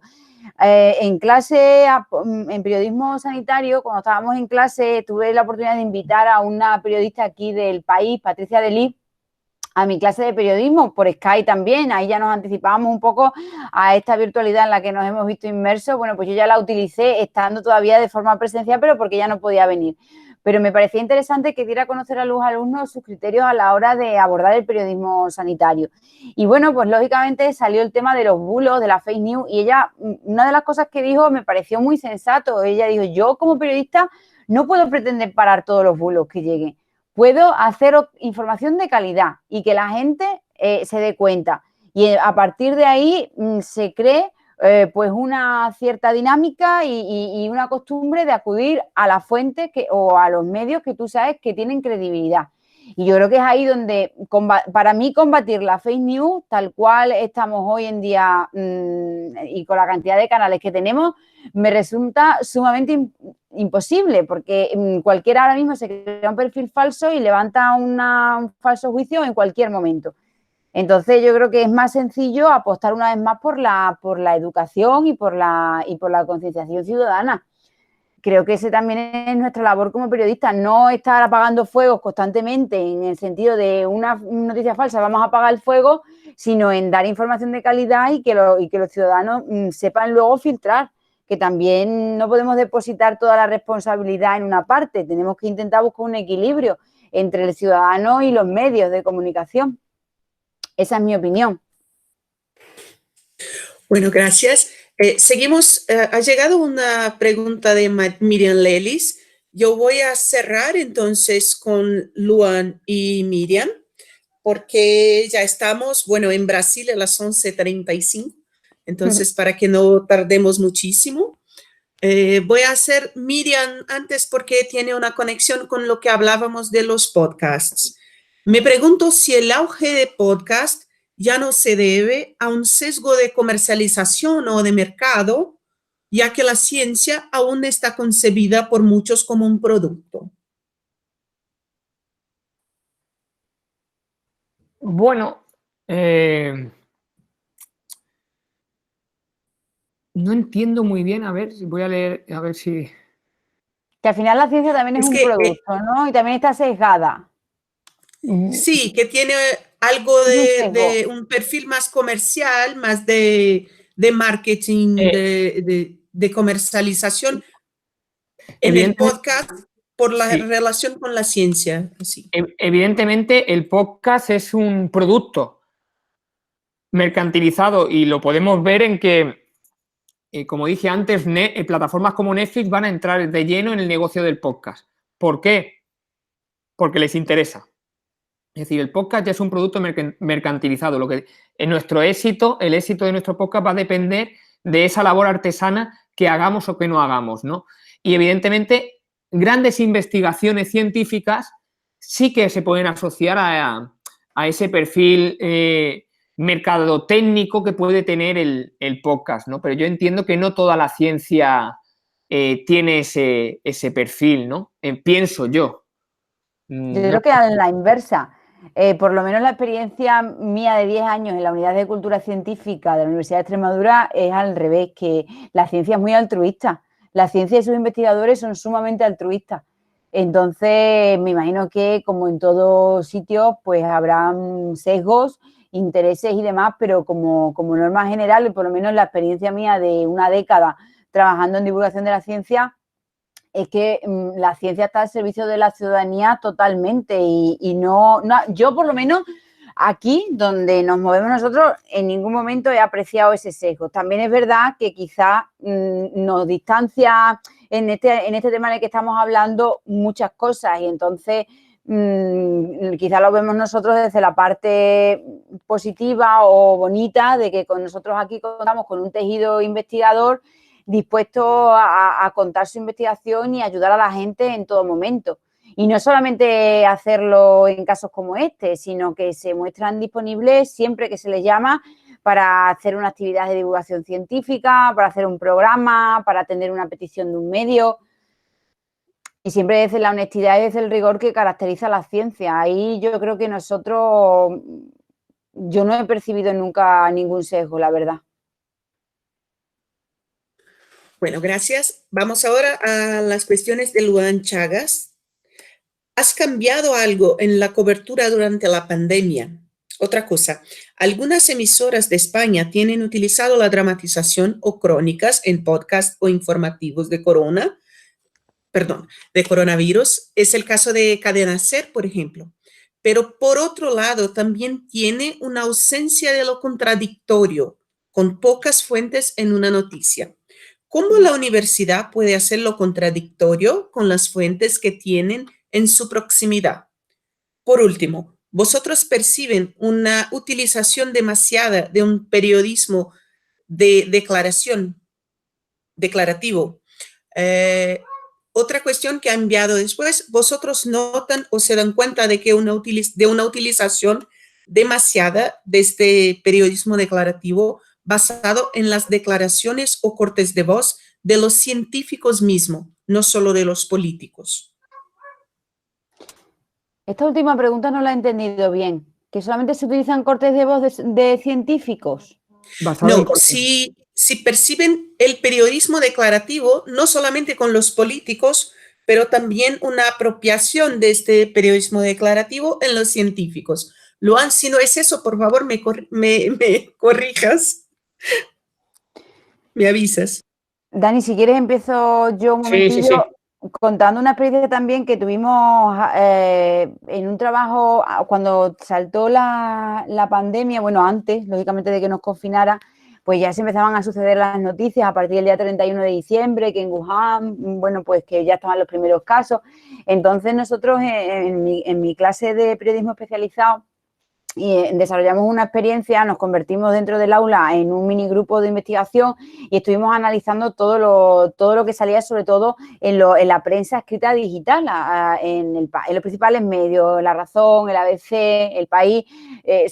En clase, en periodismo sanitario, cuando estábamos en clase, tuve la oportunidad de invitar a una periodista aquí del país, Patricia Delí, a mi clase de periodismo, por Skype también. Ahí ya nos anticipábamos un poco a esta virtualidad en la que nos hemos visto inmersos. Bueno, pues yo ya la utilicé estando todavía de forma presencial, pero porque ya no podía venir. Pero me parecía interesante que diera a conocer a los alumnos sus criterios a la hora de abordar el periodismo sanitario. Y bueno, pues lógicamente salió el tema de los bulos, de la fake news, y ella, una de las cosas que dijo me pareció muy sensato. Ella dijo, yo como periodista no puedo pretender parar todos los bulos que lleguen. Puedo hacer información de calidad y que la gente se dé cuenta. Y a partir de ahí se cree pues una cierta dinámica y una costumbre de acudir a las fuentes o a los medios que tú sabes que tienen credibilidad. Y yo creo que es ahí donde, para mí, combatir la fake news, tal cual estamos hoy en día y con la cantidad de canales que tenemos, me resulta sumamente imposible, porque cualquiera ahora mismo se crea un perfil falso y levanta un falso juicio en cualquier momento. Entonces yo creo que es más sencillo apostar una vez más por la educación y por la concienciación ciudadana. Creo que ese también es nuestra labor como periodistas, no estar apagando fuegos constantemente en el sentido de una noticia falsa, vamos a apagar el fuego, sino en dar información de calidad y que los ciudadanos sepan luego filtrar, que también no podemos depositar toda la responsabilidad en una parte, tenemos que intentar buscar un equilibrio entre el ciudadano y los medios de comunicación. Esa es mi opinión. Bueno, gracias. Seguimos. Ha llegado una pregunta de Miriam Lelis. Yo voy a cerrar entonces con Luan y Miriam, porque ya estamos, bueno, en Brasil a las 11:35, entonces para que no tardemos muchísimo. Voy a hacer Miriam antes porque tiene una conexión con lo que hablábamos de los podcasts. Me pregunto si el auge de podcast ya no se debe a un sesgo de comercialización o de mercado, ya que la ciencia aún está concebida por muchos como un producto. Bueno, no entiendo muy bien, a ver, voy a leer, a ver si... Que al final la ciencia también es un producto, ¿no? Y también está sesgada. Sí, que tiene algo de un perfil más comercial, más de marketing, de comercialización en el podcast por la relación con la ciencia. Sí. Evidentemente, el podcast es un producto mercantilizado y lo podemos ver en que, como dije antes, plataformas como Netflix van a entrar de lleno en el negocio del podcast. ¿Por qué? Porque les interesa. Es decir, el podcast ya es un producto mercantilizado. Lo que en nuestro éxito, el éxito de nuestro podcast va a depender de esa labor artesana que hagamos o que no hagamos, ¿no? Y evidentemente, grandes investigaciones científicas sí que se pueden asociar a ese perfil mercadotécnico que puede tener el podcast, ¿no? Pero yo entiendo que no toda la ciencia tiene ese perfil, ¿no? Pienso yo. Yo creo que a la inversa. Por lo menos la experiencia mía de 10 años en la Unidad de Cultura Científica de la Universidad de Extremadura es al revés, que la ciencia es muy altruista. La ciencia y sus investigadores son sumamente altruistas. Entonces, me imagino que, como en todos sitios, pues habrán sesgos, intereses y demás, pero como norma general, por lo menos la experiencia mía de una década trabajando en divulgación de la ciencia, es que la ciencia está al servicio de la ciudadanía totalmente y no, yo por lo menos aquí donde nos movemos nosotros en ningún momento he apreciado ese sesgo. También es verdad que quizá nos distancia en este tema en el que estamos hablando muchas cosas y entonces quizá lo vemos nosotros desde la parte positiva o bonita de que con nosotros aquí contamos con un tejido investigador dispuesto a contar su investigación y ayudar a la gente en todo momento. Y no solamente hacerlo en casos como este, sino que se muestran disponibles siempre que se les llama para hacer una actividad de divulgación científica, para hacer un programa, para atender una petición de un medio. Y siempre desde la honestidad y desde el rigor que caracteriza la ciencia. Ahí yo creo que yo no he percibido nunca ningún sesgo, la verdad. Bueno, gracias. Vamos ahora a las cuestiones de Luan Chagas. ¿Has cambiado algo en la cobertura durante la pandemia? Otra cosa, algunas emisoras de España tienen utilizado la dramatización o crónicas en podcast o informativos de coronavirus. Es el caso de Cadena SER, por ejemplo. Pero por otro lado, también tiene una ausencia de lo contradictorio, con pocas fuentes en una noticia. ¿Cómo la universidad puede hacer lo contradictorio con las fuentes que tienen en su proximidad? Por último, ¿vosotros perciben una utilización demasiada de un periodismo de declarativo? Otra cuestión que ha enviado después, ¿vosotros notan o se dan cuenta de que de una utilización demasiada de este periodismo declarativo basado en las declaraciones o cortes de voz de los científicos mismos, no solo de los políticos? Esta última pregunta no la he entendido bien. ¿Que solamente se utilizan cortes de voz de científicos? No, si perciben el periodismo declarativo, no solamente con los políticos, pero también una apropiación de este periodismo declarativo en los científicos. Luan, si no es eso, por favor, me corrijas, me avisas. Dani, si quieres empiezo yo un momentillo contando una experiencia también que tuvimos en un trabajo cuando saltó la pandemia, bueno, antes, lógicamente, de que nos confinara, pues ya se empezaban a suceder las noticias a partir del día 31 de diciembre, que en Wuhan, bueno, pues que ya estaban los primeros casos. Entonces nosotros en mi clase de periodismo especializado y desarrollamos una experiencia, nos convertimos dentro del aula en un mini grupo de investigación y estuvimos analizando todo lo que salía, sobre todo en la prensa escrita digital, en los principales medios, La Razón, el ABC, El País,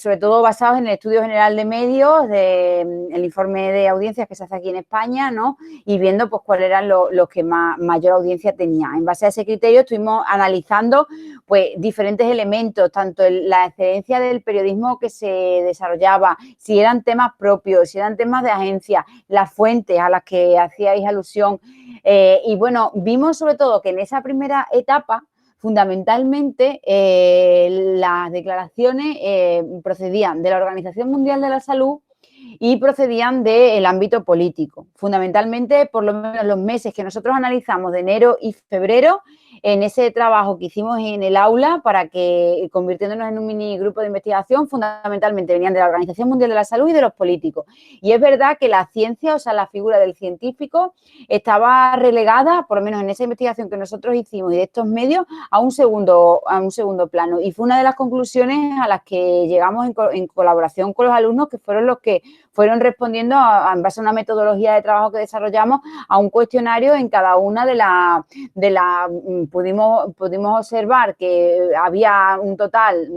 sobre todo basados en el Estudio General de Medios, el informe de audiencias que se hace aquí en España, ¿no? Y viendo pues cuáles eran los que mayor audiencia tenía. En base a ese criterio estuvimos analizando pues diferentes elementos, tanto la excedencia del periodismo que se desarrollaba, si eran temas propios, si eran temas de agencia, las fuentes a las que hacíais alusión. Y bueno, vimos sobre todo que en esa primera etapa, fundamentalmente, las declaraciones procedían de la Organización Mundial de la Salud y procedían del ámbito político. Fundamentalmente, por lo menos los meses que nosotros analizamos de enero y febrero, en ese trabajo que hicimos en el aula para que, convirtiéndonos en un mini grupo de investigación, fundamentalmente venían de la Organización Mundial de la Salud y de los políticos. Y es verdad que la ciencia, o sea, la figura del científico, estaba relegada, por lo menos en esa investigación que nosotros hicimos y de estos medios, a un segundo plano. Y fue una de las conclusiones a las que llegamos en colaboración con los alumnos, que fueron los que fueron respondiendo en base a una metodología de trabajo que desarrollamos a un cuestionario en cada una pudimos observar que había un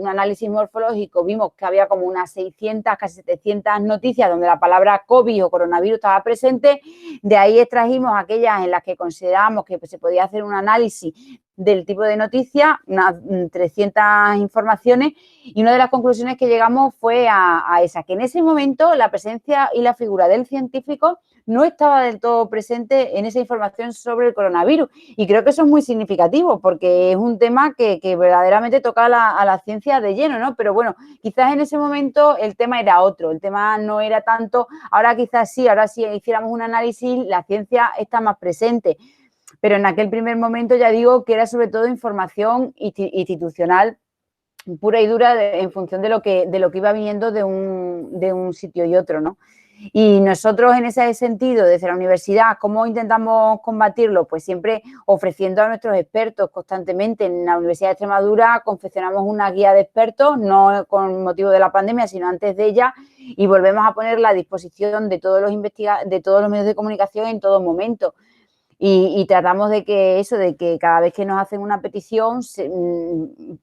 análisis morfológico, vimos que había como unas 600, casi 700 noticias donde la palabra COVID o coronavirus estaba presente. De ahí extrajimos aquellas en las que consideramos que se podía hacer un análisis del tipo de noticia, unas 300 informaciones, y una de las conclusiones que llegamos fue a esa, que en ese momento la presencia y la figura del científico no estaba del todo presente en esa información sobre el coronavirus. Y creo que eso es muy significativo porque es un tema que verdaderamente toca a la ciencia de lleno, ¿no? Pero bueno, quizás en ese momento el tema era otro, el tema no era tanto, ahora quizás sí, ahora si hiciéramos un análisis, la ciencia está más presente. Pero en aquel primer momento ya digo que era sobre todo información institucional pura y dura en función de lo que iba viniendo de un sitio y otro, ¿no? Y nosotros en ese sentido, desde la universidad, ¿cómo intentamos combatirlo? Pues siempre ofreciendo a nuestros expertos constantemente. En la Universidad de Extremadura confeccionamos una guía de expertos, no con motivo de la pandemia, sino antes de ella, y volvemos a ponerla a disposición de todos los medios de comunicación en todo momento. Y tratamos de que cada vez que nos hacen una petición,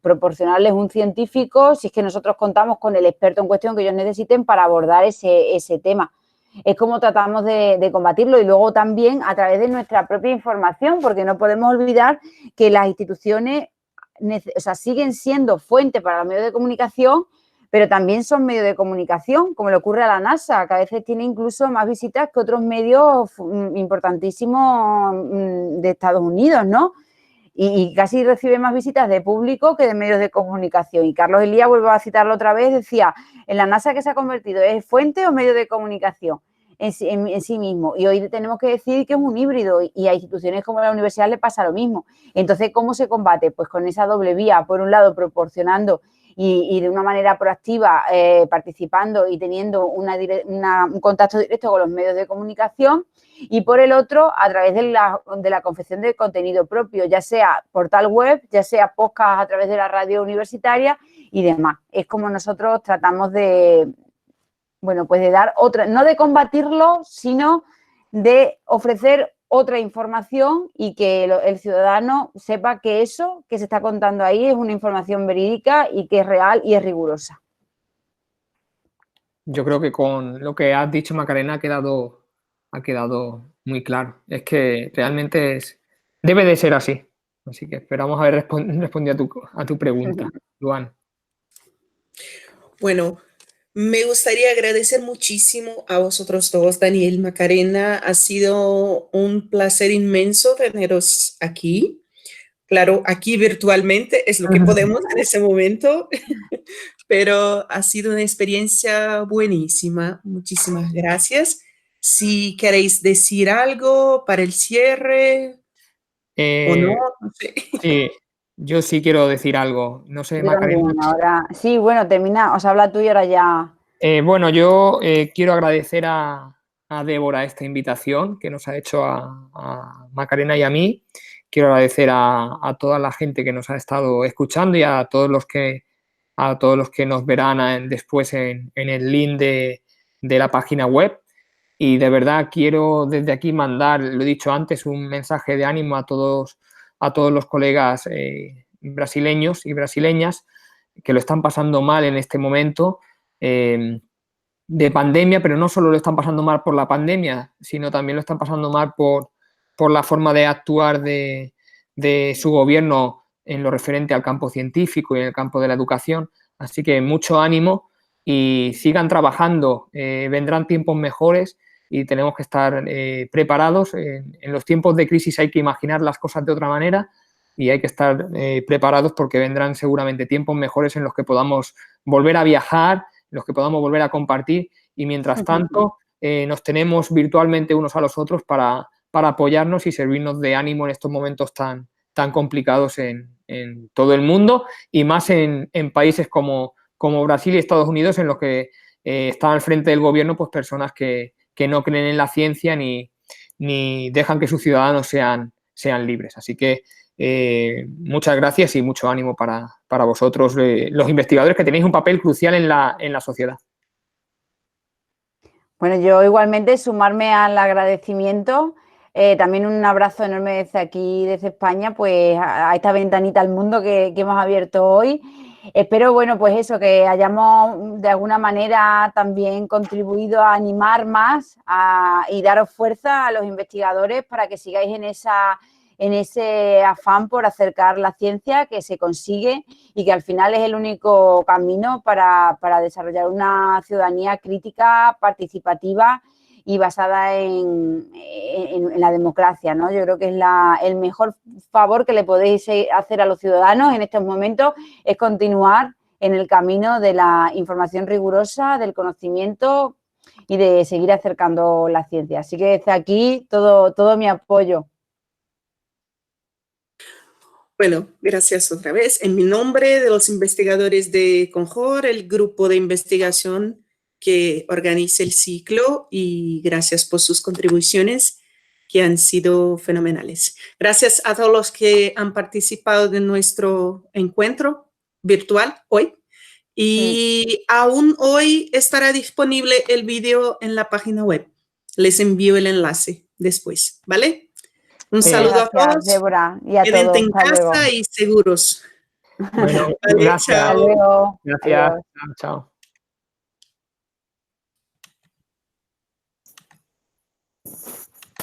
proporcionarles un científico, si es que nosotros contamos con el experto en cuestión que ellos necesiten para abordar ese tema. Es como tratamos de combatirlo, y luego también a través de nuestra propia información, porque no podemos olvidar que las instituciones siguen siendo fuente para los medios de comunicación, pero también son medios de comunicación, como le ocurre a la NASA, que a veces tiene incluso más visitas que otros medios importantísimos de Estados Unidos, ¿no? Y casi recibe más visitas de público que de medios de comunicación. Y Carlos Elías, vuelvo a citarlo otra vez, decía, en la NASA, ¿qué se ha convertido? ¿Es fuente o medio de comunicación en sí mismo? Y hoy tenemos que decir que es un híbrido, y a instituciones como la universidad le pasa lo mismo. Entonces, ¿cómo se combate? Pues con esa doble vía, por un lado proporcionando y de una manera proactiva, participando y teniendo un contacto directo con los medios de comunicación, y por el otro, a través de la confección de contenido propio, ya sea portal web, ya sea podcast a través de la radio universitaria y demás. Es como nosotros tratamos de dar otra, no de combatirlo, sino de ofrecer otra información, y que el ciudadano sepa que eso que se está contando ahí es una información verídica y que es real y es rigurosa. Yo creo que con lo que has dicho, Macarena, ha quedado muy claro. Es que realmente debe de ser así. Así que esperamos haber respondido a tu pregunta, Luan. Bueno, me gustaría agradecer muchísimo a vosotros dos, Daniel, Macarena. Ha sido un placer inmenso teneros aquí. Claro, aquí virtualmente es lo que podemos en ese momento, pero ha sido una experiencia buenísima. Muchísimas gracias. Si queréis decir algo para el cierre o no, no sé. Sí, yo sí quiero decir algo. No sé, Yo Macarena. también, ahora. Sí, bueno, termina, os habla tú y ahora ya. Bueno, yo quiero agradecer a Débora esta invitación que nos ha hecho a Macarena y a mí. Quiero agradecer a toda la gente que nos ha estado escuchando, y a todos los que nos verán después en el link de la página web. Y de verdad quiero desde aquí mandar, lo he dicho antes, un mensaje de ánimo a todos los colegas brasileños y brasileñas que lo están pasando mal en este momento de pandemia, pero no solo lo están pasando mal por la pandemia, sino también lo están pasando mal por la forma de actuar de su gobierno en lo referente al campo científico y en el campo de la educación. Así que mucho ánimo y sigan trabajando. Vendrán tiempos mejores y tenemos que estar preparados. En los tiempos de crisis hay que imaginar las cosas de otra manera y hay que estar preparados, porque vendrán seguramente tiempos mejores en los que podamos volver a viajar, en los que podamos volver a compartir, y mientras tanto nos tenemos virtualmente unos a los otros para apoyarnos y servirnos de ánimo en estos momentos tan complicados en todo el mundo, y más en países como Brasil y Estados Unidos, en los que están al frente del gobierno pues personas que no creen en la ciencia ni dejan que sus ciudadanos sean libres. Así que muchas gracias y mucho ánimo para vosotros, los investigadores, que tenéis un papel crucial en la sociedad. Bueno, yo igualmente sumarme al agradecimiento. También un abrazo enorme desde aquí, desde España, pues a esta ventanita al mundo que hemos abierto hoy. Espero, bueno, pues eso, que hayamos de alguna manera también contribuido a animar más y daros fuerza a los investigadores para que sigáis en ese afán por acercar la ciencia, que se consigue y que al final es el único camino para desarrollar una ciudadanía crítica, participativa y basada en la democracia, ¿no? Yo creo que es el mejor favor que le podéis hacer a los ciudadanos en estos momentos, es continuar en el camino de la información rigurosa, del conocimiento y de seguir acercando la ciencia. Así que desde aquí todo mi apoyo. Bueno, gracias otra vez. En mi nombre, de los investigadores de CONJOR, el grupo de investigación que organiza el ciclo y gracias por sus contribuciones que han sido fenomenales. Gracias a todos los que han participado de nuestro encuentro virtual hoy. Y aún hoy estará disponible el video en la página web. Les envío el enlace después, ¿vale? Un saludo a todos. Débora, y a Quédense todos. en Hasta casa luego. y seguros. Bueno, Vale, gracias. chao. Hasta luego. Gracias. Adiós. Chao.